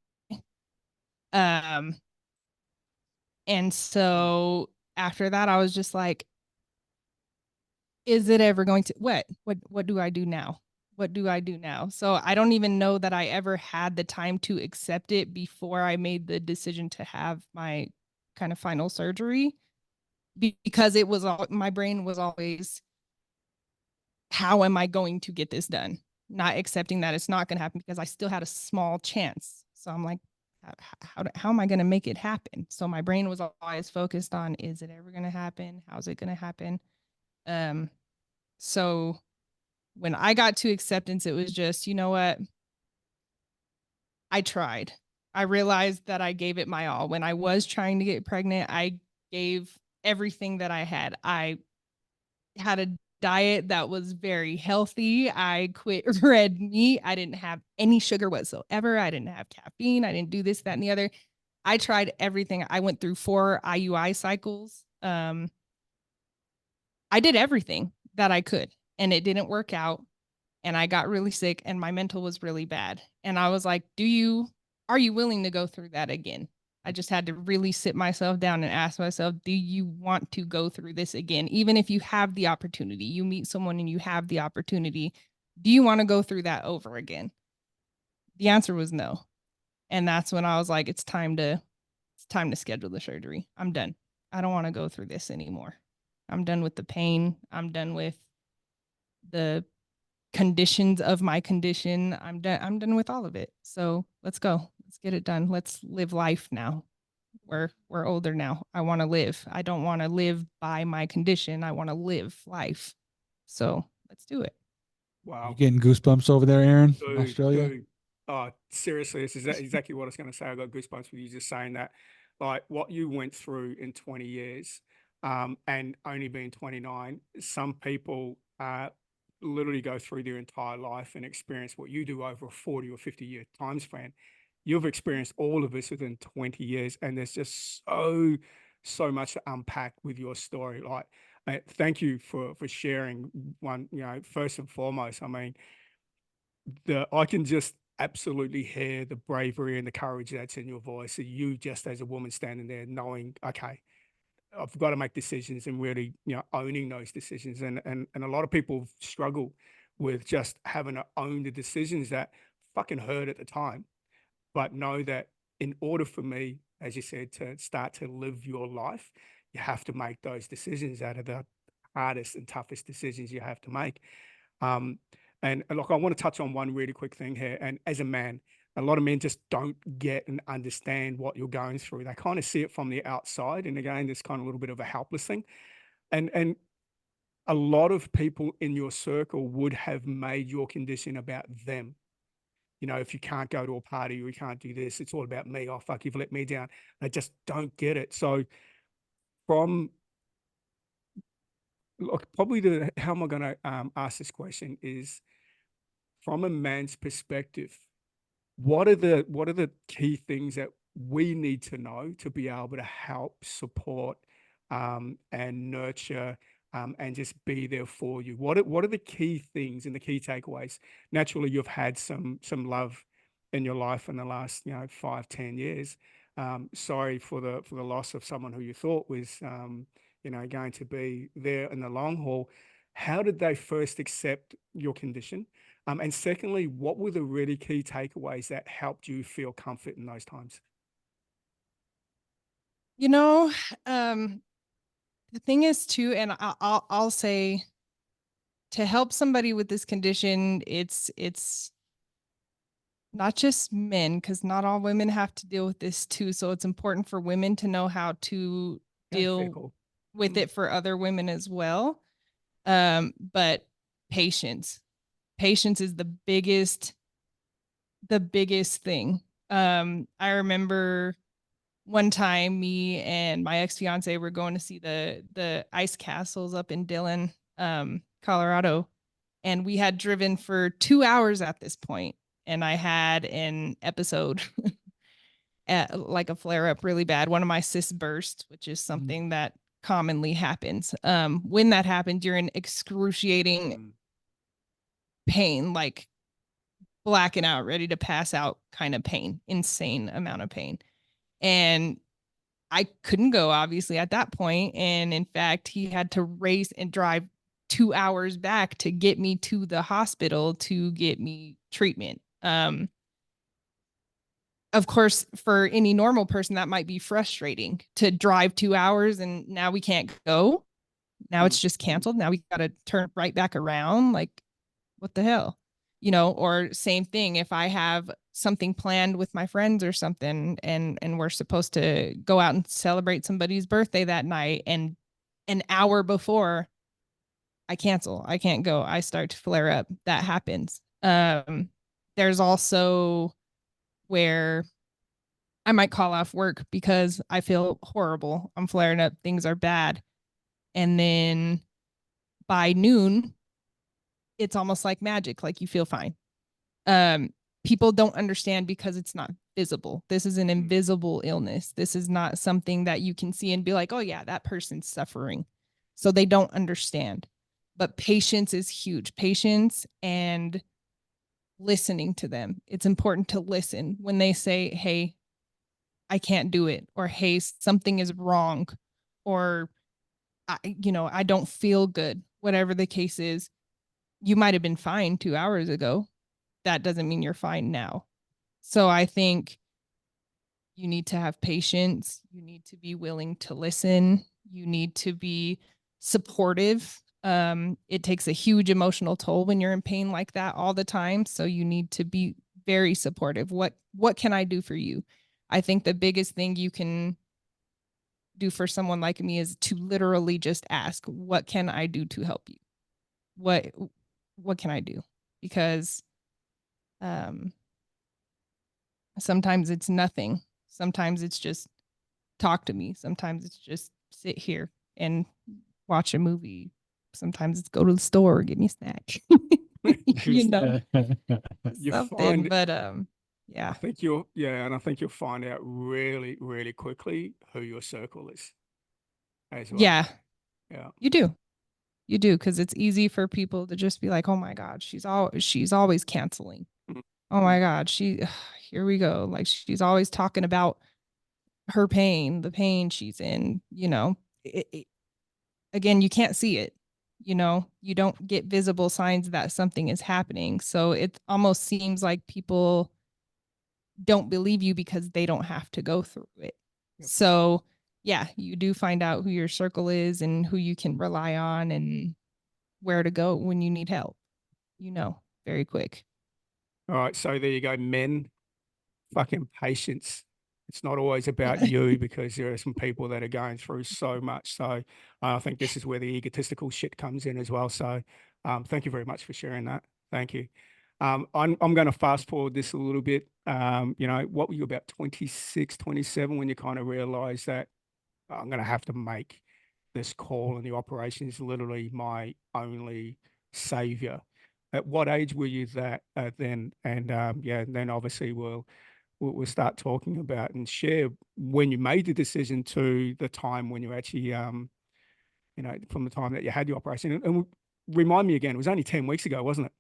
Um, and so after that, I was just like, is it ever going to, what do I do now? What do I do now? So I don't even know that I ever had the time to accept it before I made the decision to have my kind of final surgery, because it was all, my brain was always, how am I going to get this done? Not accepting that it's not going to happen, because I still had a small chance. So I'm like, how am I going to make it happen? So my brain was always focused on, is it ever going to happen? How's it going to happen? So when I got to acceptance, it was just, you know what? I tried. I realized that I gave it my all. When I was trying to get pregnant, I gave everything that I had. I had a diet that was very healthy. I quit red meat. I didn't have any sugar whatsoever. I didn't have caffeine. I didn't do this, that, and the other. I tried everything. I went through 4 IUI cycles. I did everything that I could, and it didn't work out. And I got really sick, and my mental was really bad. And I was like, are you willing to go through that again? I just had to really sit myself down and ask myself, do you want to go through this again? Even if you have the opportunity, you meet someone and you have the opportunity, do you want to go through that over again? The answer was no. And that's when I was like, it's time to schedule the surgery. I'm done. I don't want to go through this anymore. I'm done with the pain. I'm done with the conditions of my condition. I'm done with all of it. So let's go. Let's get it done. Let's live life now. We're older now. I want to live. I don't want to live by my condition. I want to live life. So let's do it. Are you Wow. getting goosebumps over there, Aaron, in Dude, Australia? dude. Oh, seriously, this is exactly what I was going to say. I got goosebumps with you just saying that. Like, what you went through in 20 years, and only being 29, some people literally go through their entire life and experience what you do over a 40 or 50-year time span. You've experienced all of this within 20 years, and there's just so much to unpack with your story. Like, thank you for sharing one, first and foremost. I mean, I can just absolutely hear the bravery and the courage that's in your voice. You just as a woman standing there knowing, okay, I've got to make decisions and really, owning those decisions. And a lot of people struggle with just having to own the decisions that fucking hurt at the time, but know that in order for me, as you said, to start to live your life, you have to make those decisions that are the hardest and toughest decisions you have to make. Um, and look, I want to touch on one really quick thing here. And as a man, a lot of men just don't get and understand what you're going through. They kind of see it from the outside. And again, there's kind of a little bit of a helpless thing. And a lot of people in your circle would have made your condition about them. You know, if you can't go to a party or you can't do this, it's all about me. Oh, fuck, you've let me down. They just don't get it. So from, look, probably how am I going to ask this question is, from a man's perspective, what are the key things that we need to know to be able to help support and nurture and just be there for you? What are the key things and the key takeaways? Naturally, you've had some love in your life in the last 5-10 years. Sorry for the loss of someone who you thought was going to be there in the long haul. How did they first accept your condition? And secondly, what were the really key takeaways that helped you feel comfort in those times? You know, the thing is too, and I'll say, to help somebody with this condition, it's not just men, because not all women have to deal with this too. So it's important for women to know how to deal Cool. with it for other women as well. But patience. Patience is the biggest thing. I remember one time me and my ex-fiance were going to see the ice castles up in Dillon, Colorado, and we had driven for 2 hours at this point, and I had an episode like a flare up really bad. One of my cysts burst, which is something that commonly happens. When that happens, you're in excruciating pain, like blacking out, ready to pass out kind of pain, insane amount of pain. And I couldn't go, obviously, at that point. And in fact, he had to race and drive 2 hours back to get me to the hospital to get me treatment. Of course, for any normal person, that might be frustrating to drive 2 hours and now we can't go. Now it's just canceled. Now we got to turn right back around. Like, what the hell? Or same thing, if I have something planned with my friends or something, and we're supposed to go out and celebrate somebody's birthday that night, and an hour before I cancel, I can't go, I start to flare up. That happens. There's also where I might call off work because I feel horrible. I'm flaring up, things are bad. And then by noon, it's almost like magic, like you feel fine. People don't understand because it's not visible. This is an invisible illness. This is not something that you can see and be like, oh yeah, that person's suffering. So they don't understand. But patience is huge. Patience and listening to them. It's important to listen when they say, hey, I can't do it, or hey, something is wrong, or I don't feel good. Whatever the case is, you might have been fine 2 hours ago. That doesn't mean you're fine now. So I think you need to have patience. You need to be willing to listen. You need to be supportive. It takes a huge emotional toll when you're in pain like that all the time. So you need to be very supportive. What can I do for you? I think the biggest thing you can do for someone like me is to literally just ask, what can I do to help you? What can I do? Because sometimes it's nothing. Sometimes it's just talk to me. Sometimes it's just sit here and watch a movie. Sometimes it's go to the store, get me a snack. You Something. find, But yeah. I think and I think you'll find out really, really quickly who your circle is as well. Yeah. Yeah. You do. You do, because it's easy for people to just be like, oh my God, she's always canceling. Oh my God, here we go. Like, she's always talking about her pain, the pain she's in, again, you can't see it, you don't get visible signs that something is happening. So it almost seems like people don't believe you because they don't have to go through it. Yep. So yeah, you do find out who your circle is and who you can rely on and where to go when you need help, very quick. All right. So there you go, men, fucking patience. it's not always about you, because there are some people that are going through so much. So I think this is where the egotistical shit comes in as well. So thank you very much for sharing that. Thank you. I'm going to fast forward this a little bit. You know, what were you, about 26, 27 when you kind of realized that I'm going to have to make this call and the operation is literally my only savior? At what age were you that then? And yeah, and then obviously we'll start talking about and share when you made the decision to the time when you actually, you know, from the time that you had the operation. And remind me again, it was only 10 weeks ago, wasn't it?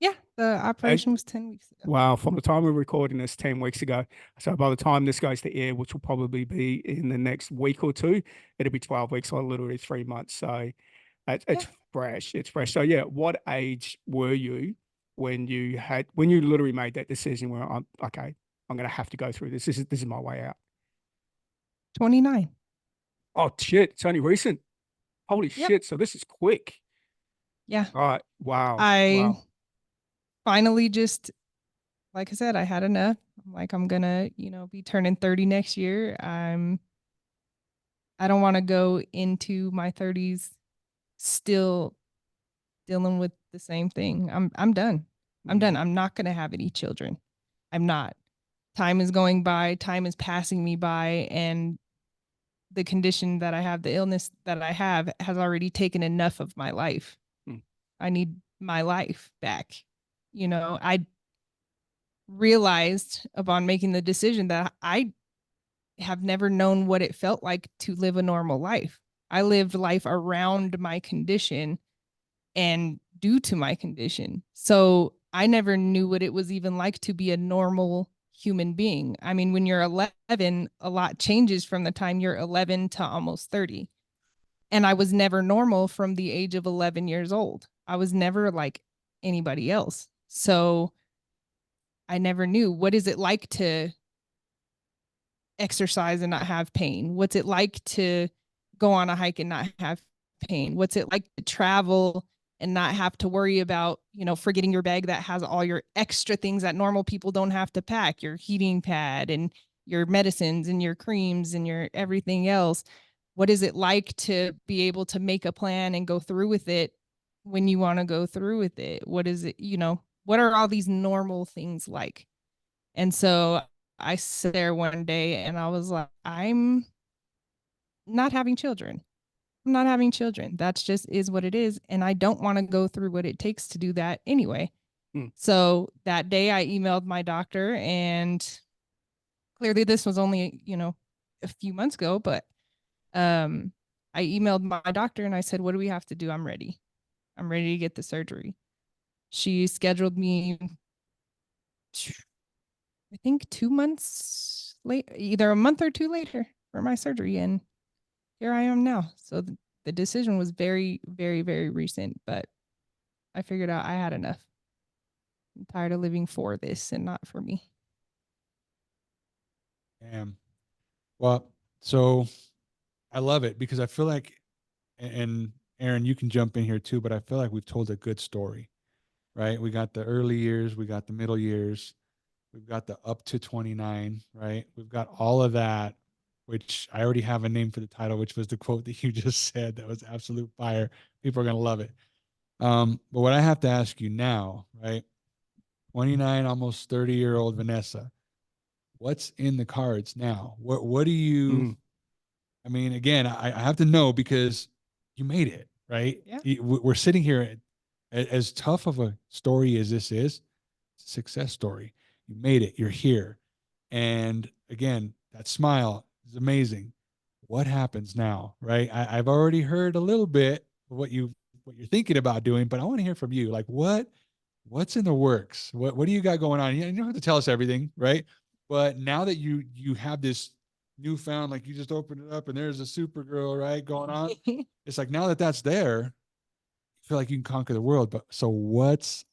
Yeah, the operation was 10 weeks ago. Wow, from the time we're recording this, 10 weeks ago. So by the time this goes to air, which will probably be in the next week or two, it'll be 12 weeks or literally 3 months. So it's fresh. It's fresh. So yeah, what age were you when you literally made that decision where I'm okay, I'm gonna have to go through this. This is my way out. 29. Oh shit, it's only recent. Holy Yep. shit. So this is quick. Yeah. All right. Wow. I Wow. finally just, like I said, I had enough. I'm like, I'm gonna, be turning 30 next year. I don't want to go into my 30s still dealing with the same thing. I'm done. I'm done. I'm not gonna have any children. I'm not. Time is going by, time is passing me by, and the condition that I have, the illness that I have, has already taken enough of my life. I need my life back. I realized upon making the decision that I have never known what it felt like to live a normal life. I lived life around my condition and due to my condition. So I never knew what it was even like to be a normal human being. I mean, when you're 11, a lot changes from the time you're 11 to almost 30. And I was never normal from the age of 11 years old. I was never like anybody else. So I never knew, what is it like to exercise and not have pain? What's it like to go on a hike and not have pain? What's it like to travel and not have to worry about, forgetting your bag that has all your extra things that normal people don't have to pack, your heating pad and your medicines and your creams and your everything else? What is it like to be able to make a plan and go through with it when you want to go through with it? What is it, what are all these normal things like? And so I sat there one day and I was like, I'm not having children. I'm not having children. That's just is what it is. And I don't want to go through what it takes to do that anyway. So that day I emailed my doctor, and clearly this was only, a few months ago, but I emailed my doctor and I said, what do we have to do? I'm ready. I'm ready to get the surgery. She scheduled me, I think 2 months late, either a month or two later, for my surgery. And here I am now. So the decision was very, very, very recent, but I figured out I had enough. I'm tired of living for this and not for me. Damn. Well, so I love it because I feel like, and Aaron, you can jump in here too, but I feel like we've told a good story, right? We got the early years, we got the middle years, we've got the up to 29, right? We've got all of that, which I already have a name for the title, which was the quote that you just said. That was absolute fire. People are going to love it. But what I have to ask you now, right? 29, almost 30-year-old Vanessa, what's in the cards now? What do you, I mean, again, I have to know because you made it, right? Yeah. We're sitting here, as tough of a story as this is, it's a success story. You made it. You're here. And again, that smile is amazing. What happens now, right? I've already heard a little bit of what you're thinking about doing, but I want to hear from you. Like what's in the works? What do you got going on? You don't have to tell us everything, right? But now that you have this newfound, like you just opened it up and there's a Supergirl, right, going on. It's like now that that's there, you feel like you can conquer the world. But so what's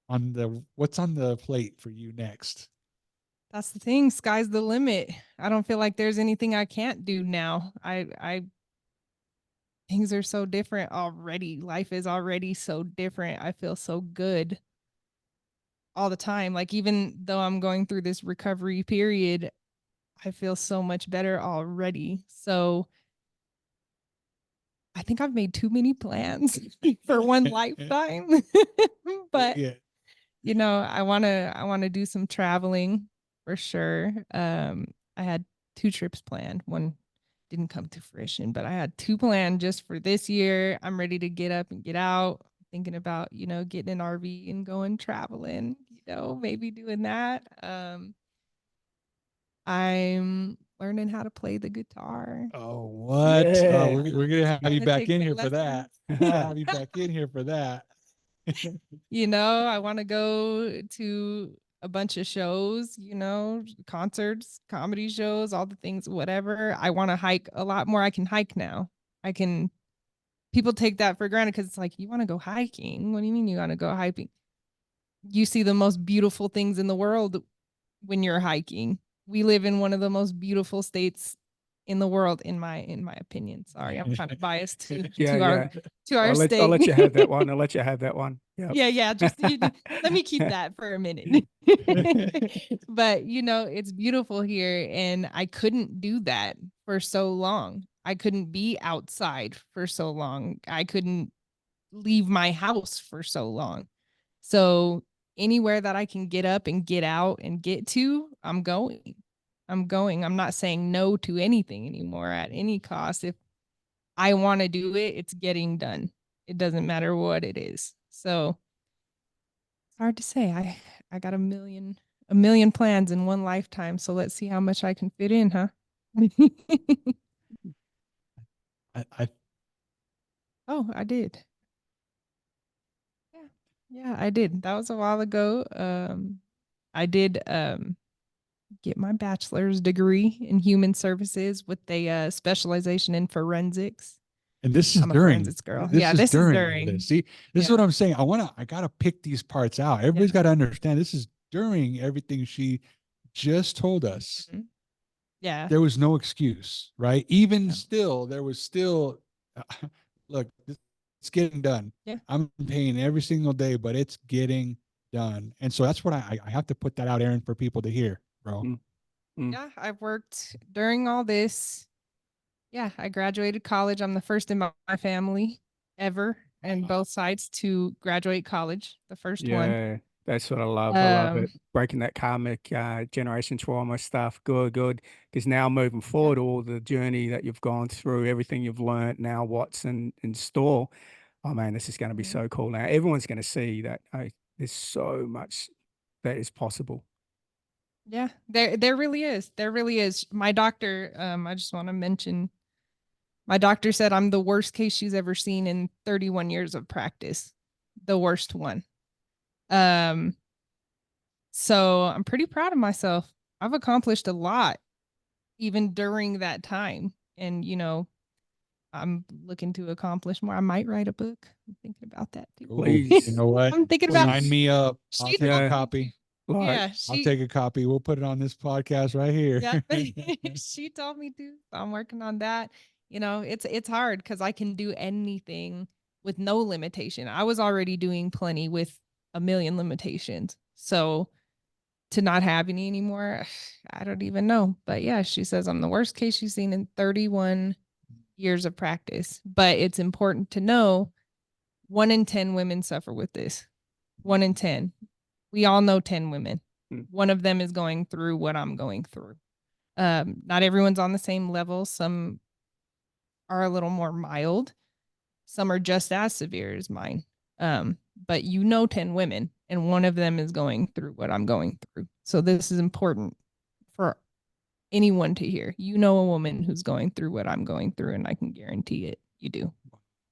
on the plate for you next? That's the thing. Sky's the limit. I don't feel like there's anything I can't do now. Things are so different already. Life is already so different. I feel so good all the time. Like, even though I'm going through this recovery period, I feel so much better already. So I think I've made too many plans for one lifetime. But Yeah. I want to do some traveling for sure. I had 2 trips planned. One didn't come to fruition, but I had 2 planned just for this year. I'm ready to get up and get out. Thinking about, getting an RV and going traveling, maybe doing that. I'm learning how to play the guitar. Oh, what? Yeah. We're gonna have you Gonna back take in some here for that. lessons. We're gonna have you back in here for that. I want to go to a bunch of shows, concerts, comedy shows, all the things, whatever. I want to hike a lot more. I can hike now. I can, people take that for granted because it's like, you want to go hiking? What do you mean you want to go hiking? You see the most beautiful things in the world when you're hiking. We live in one of the most beautiful states in the world, in my opinion. Sorry, I'm kind of biased to Yeah, to our yeah. to our I'll state. let you have that one. I'll let you have that one. Yep. Yeah. Just let me keep that for a minute. But it's beautiful here, and I couldn't do that for so long. I couldn't be outside for so long. I couldn't leave my house for so long. So anywhere that I can get up and get out and get to, I'm going. I'm going. I'm not saying no to anything anymore at any cost. If I want to do it, it's getting done. It doesn't matter what it is. So it's hard to say. I got a million plans in one lifetime. So let's see how much I can fit in, huh? I Oh, I did. Yeah. Yeah, I did. That was a while ago. I did get my bachelor's degree in human services with a specialization in forensics. and this is I'm a during. forensics girl. This Yeah, is this is during all during. this. See, this is Yeah. what I'm saying. I gotta pick these parts out. Everybody's Yeah. got to understand. This is during everything she just told us. Mhm. Yeah. There was no excuse, right? Even No. still, there was still. Look, it's getting done. Yeah. I'm paying every single day, but it's getting done. And so that's what I have to put that out, Aaron, for people to hear, bro. Mm, mm. Yeah. I've worked during all this. Yeah. I graduated college. I'm the first in my family ever and both sides to graduate college, the first one. Yeah, that's what I love. I love it. Breaking that karmic generation trauma stuff. Good, good. Because now moving forward, all the journey that you've gone through, everything you've learned, now what's in store. Oh man, this is going to be Mhm. so cool. Now everyone's going to see that there's so much that is possible. Yeah, there really is. There really is. My doctor, I just want to mention, my doctor said I'm the worst case she's ever seen in 31 years of practice. The worst one. Um, so I'm pretty proud of myself. I've accomplished a lot even during that time. And I'm looking to accomplish more. I might write a book. I'm thinking about that too. Ooh, you Please. know what? I'm thinking about Sign me up. I'll she take told a Yeah. me copy. to. Like, Yeah, I'll she take a copy. We'll put it on this podcast right here. yeah, she told me to. So I'm working on that. It's hard because I can do anything with no limitation. I was already doing plenty with a million limitations. So to not have any anymore, I don't even know. But yeah, she says I'm the worst case she's seen in 31 years of practice. But it's important to know 1 in 10 women suffer with this. 1 in 10. We all know 10 women. Mm. One of them is going through what I'm going through. Not everyone's on the same level. Some are a little more mild. Some are just as severe as mine. But 10 women, and one of them is going through what I'm going through. So this is important for anyone to hear. A woman who's going through what I'm going through, and I can guarantee it. You do.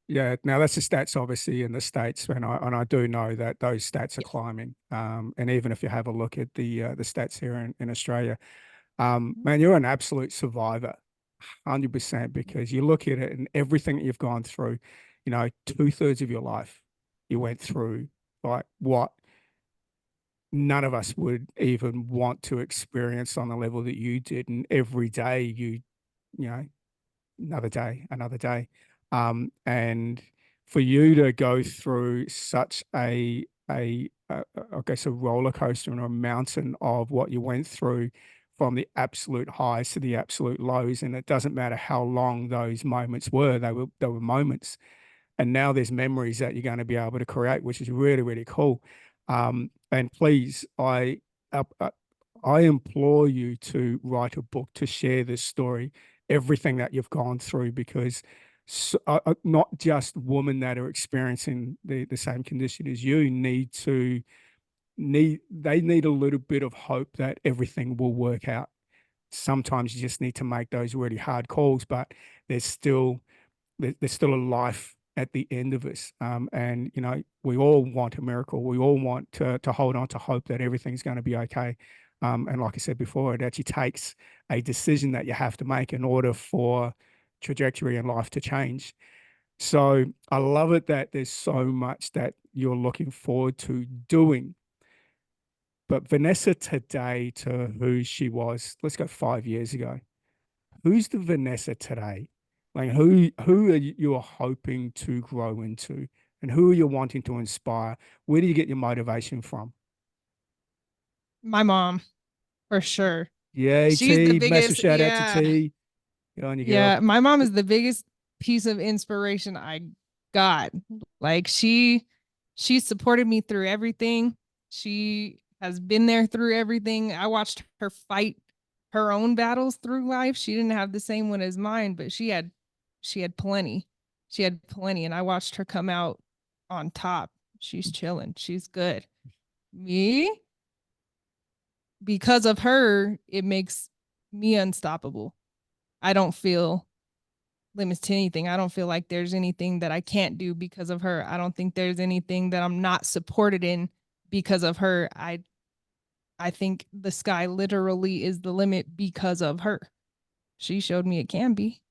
yeah. Now that's the stats, obviously, in the States, and I do know that those stats are Yes. climbing. And even if you have a look at the stats here in Australia, Mhm. man, you're an absolute survivor, 100%, because you look at it and everything that you've gone through, 2/3 of your life you went through, like what none of us would even want to experience on the level that you did. And every day you know, another day, another day. And for you to go through such I guess a roller coaster and a mountain of what you went through from the absolute highs to the absolute lows, and it doesn't matter how long those moments were. They were moments, and now there's memories that you're going to be able to create, which is really, really cool. And please, uh, uh, I implore you to write a book to share this story, everything that you've gone through, because not just women that are experiencing the same condition as you they need a little bit of hope that everything will work out. Sometimes you just need to make those really hard calls, but there's still there's still a life at the end of us. And you know, we all want a miracle. We all want to hold on to hope that everything's going to be okay. And like I said before, it actually takes a decision that you have to make in order for trajectory in life to change. So I love it that there's so much that you're looking forward to doing. But Vanessa today to who she was, let's go 5 years ago. Who's the Vanessa today? Like who are you are hoping to grow into, and who are you wanting to inspire? Where do you get your motivation from? My mom, for sure. Yeah, She's the T, massive biggest. shout out to Yeah. T. Good on you, girl. Yeah. My mom is the biggest piece of inspiration I got. Like she supported me through everything. She has been there through everything. I watched her fight her own battles through life. She didn't have the same one as mine, but she had plenty. She had plenty, and I watched her come out on top. She's chilling. She's good. Me, because of her, it makes me unstoppable. I don't feel limits to anything. I don't feel like there's anything that I can't do because of her. I don't think there's anything that I'm not supported in because of her. I think the sky literally is the limit because of her. She showed me it can be.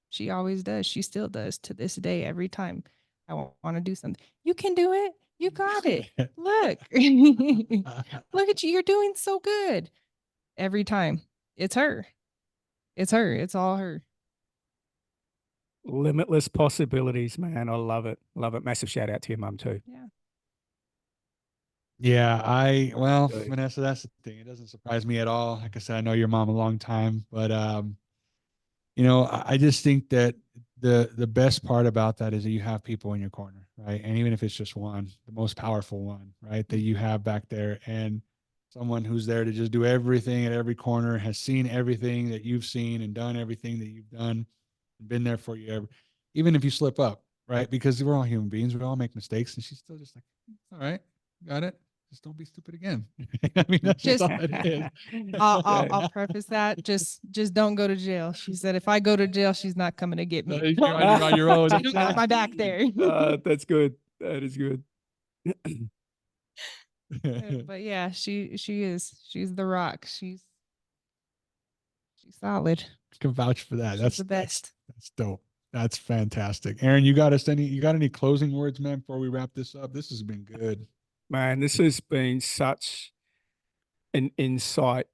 She always does. She still does to this day. Every time I want to do something, you can do it. You got it. Look, look at you. You're doing so good. Every time. It's her. It's her. It's all her. Limitless possibilities, man. I love it. Love it. Massive shout out to your mum too. Yeah. Yeah, well, Good. Vanessa, that's the thing. It doesn't surprise me at all. Like I said, I know your mom a long time, but I just think that the best part about that is that you have people in your corner, right? And even if it's just one, the most powerful one, right, that you have back there, and someone who's there to just do everything at every corner, has seen everything that you've seen and done everything that you've done, and been there for you, even if you slip up, right? Because we're all human beings, we all make mistakes, and she's still just like, all right, got it. Just don't be stupid again. I mean, that's just all it is. I'll preface that. Just don't go to jail. She said if I go to jail, she's not coming to get me. You're on your own. She got my back there. That's good. That is good. But yeah, she's the rock. She's solid. Can vouch for that. She's That's the best. that's dope. That's fantastic. Aaron, you got any closing words, man, before we wrap this up? This has been good. Man, this has been such an insight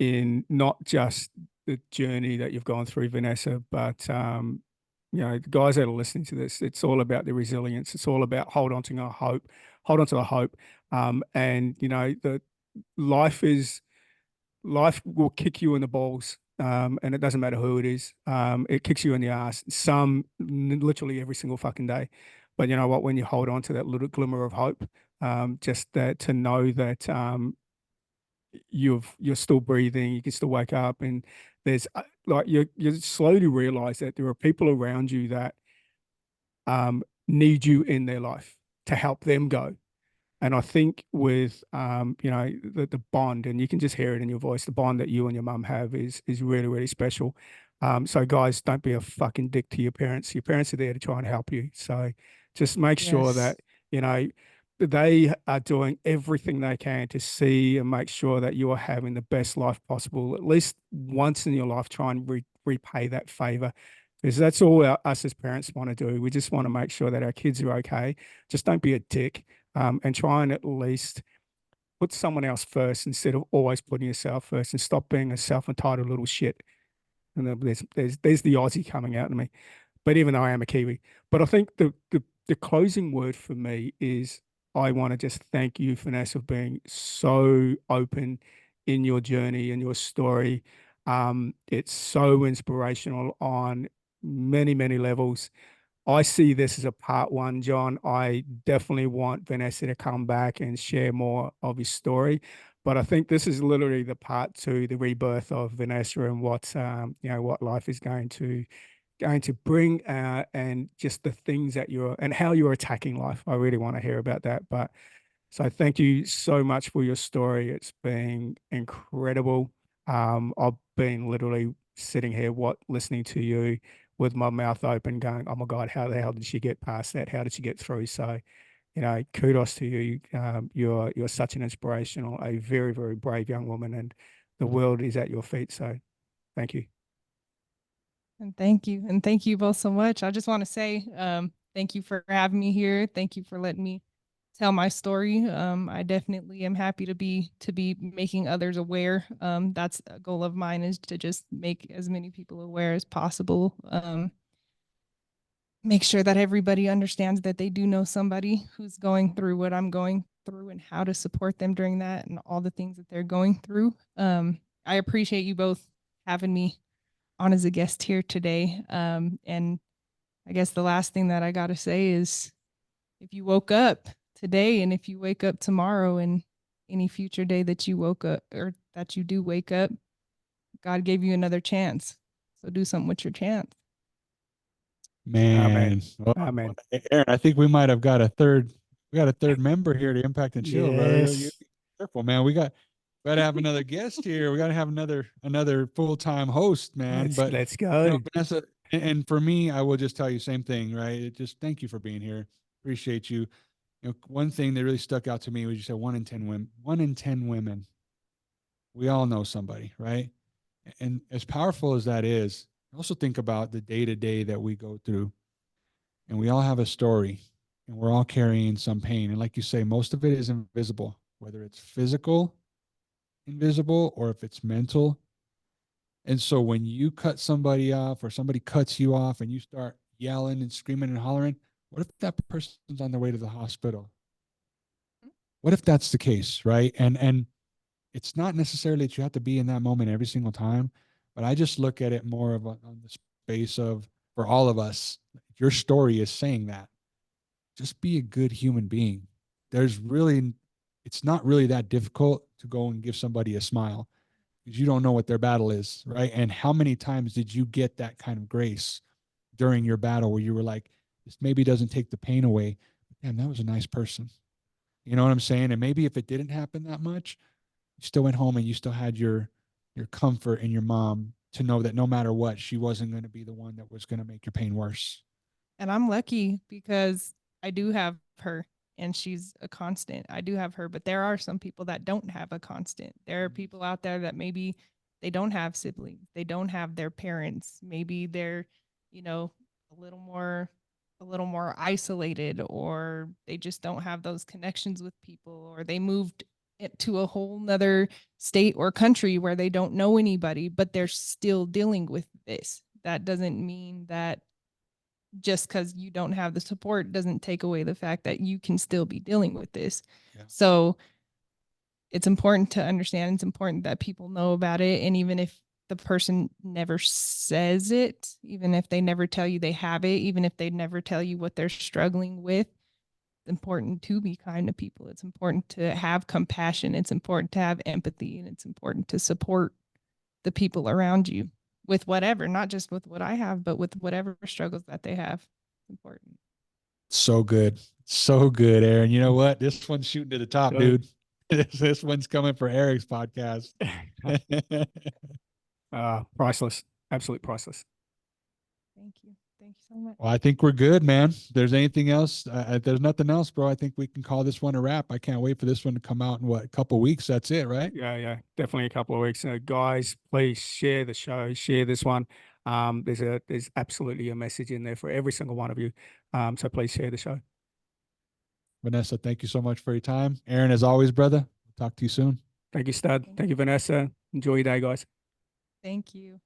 in not just the journey that you've gone through, Vanessa, but you know, the guys that are listening to this, it's all about the resilience. It's all about hold on to the hope, hold on to the hope. And you know, the life will kick you in the balls. And it doesn't matter who it is. It kicks you in the ass. Literally every single fucking day. But you know what? When you hold on to that little glimmer of hope, just that to know that you're still breathing, you can still wake up, and there's like you slowly realize that there are people around you that need you in their life to help them go. And I think with you know, the bond, and you can just hear it in your voice, the bond that you and your mum have is really, really special. So guys, don't be a fucking dick to your parents. Your parents are there to try and help you. So just make sure Yes. that, you know, they are doing everything they can to see and make sure that you are having the best life possible. At least once in your life, try and repay that favor. Because that's all us as parents want to do. We just want to make sure that our kids are okay. Just don't be a dick, and try and at least put someone else first instead of always putting yourself first, and stop being a self-entitled little shit. And there's the Aussie coming out of me. But even though I am a Kiwi, but I think the closing word for me is I want to just thank you, Vanessa, for being so open in your journey and your story. It's so inspirational on many, many levels. I see this as a part one, John. I definitely want Vanessa to come back and share more of his story. But I think this is literally the part two, the rebirth of Vanessa and what what life is going to bring, and just the things that you're and how you're attacking life. I really want to hear about that. But so thank you so much for your story. It's been incredible. I've been literally sitting here, listening to you with my mouth open, going, "Oh my God, how the hell did she get past that? How did she get through?" So, kudos to you. You're such an inspirational, a very, very brave young woman, and the world is at your feet. So, thank you. And thank you. And thank you both so much. I just want to say thank you for having me here. Thank you for letting me tell my story. I definitely am happy to be making others aware. That's a goal of mine, is to just make as many people aware as possible. Make sure that everybody understands that they do know somebody who's going through what I'm going through, and how to support them during that and all the things that they're going through. I appreciate you both having me on as a guest here today. And I guess the last thing that I got to say is, if you woke up today, and if you wake up tomorrow, and any future day that you woke up, or that you do wake up, God gave you another chance. So do something with your chance. Amen. Man, well, Amen. Aaron, I think we might have got a third. We got a third member here to Impact and Chill, brother. You Yes. be careful, man. We got to have another guest here. We got to have another full-time host, man. But Let's go. Vanessa, and for me, I will just tell you same thing, right? Just thank you for being here. Appreciate you. One thing that really stuck out to me was you said 1 in 10 women. 1 in 10 women. We all know somebody, right? And as powerful as that is, also think about the day to day that we go through, and we all have a story, and we're all carrying some pain. And like you say, most of it is invisible, whether it's physical, invisible, or if it's mental. And so when you cut somebody off, or somebody cuts you off, and you start yelling and screaming and hollering, what if that person's on their way to the hospital? What if that's the case, right? And it's not necessarily that you have to be in that moment every single time, but I just look at it more of on the space of, for all of us, your story is saying that. Just be a good human being. There's really, it's not really that difficult to go and give somebody a smile, because you don't know what their battle is, right? And how many times did you get that kind of grace during your battle where you were like, this maybe doesn't take the pain away, but damn, that was a nice person. You know what I'm saying? And maybe if it didn't happen that much, you still went home and you still had your comfort in your mom to know that no matter what, she wasn't going to be the one that was going to make your pain worse. And I'm lucky because I do have her, and she's a constant. I do have her, but there are some people that don't have a constant. There are people out there that maybe they don't have siblings, they don't have their parents. Maybe they're, you know, a little more isolated, or they just don't have those connections with people, or they moved to a whole nother state or country where they don't know anybody, but they're still dealing with this. That doesn't mean that just because you don't have the support doesn't take away the fact that you can still be dealing with this. Yeah. So it's important to understand. It's important that people know about it. And even if the person never says it, even if they never tell you they have it, even if they never tell you what they're struggling with, it's important to be kind to people. It's important to have compassion. It's important to have empathy, and it's important to support the people around you with whatever, not just with what I have, but with whatever struggles that they have. It's important. So good. So good, Aaron. You know what? This one's shooting to the top, Good. dude. This one's coming for Eric's podcast. Priceless. Absolute priceless. Thank you. Thank you so much. Well, I think we're good, man. If there's anything else, if there's nothing else, bro, I think we can call this one a wrap. I can't wait for this one to come out in a couple weeks. That's it, right? Yeah, definitely a couple of weeks. Guys, please share the show, share this one. There's absolutely a message in there for every single one of you. So please share the show. Vanessa, thank you so much for your time. Aaron, as always, brother, we'll talk to you soon. Thank you, Stud. Thank you, Vanessa. Enjoy your day, guys. Thank you.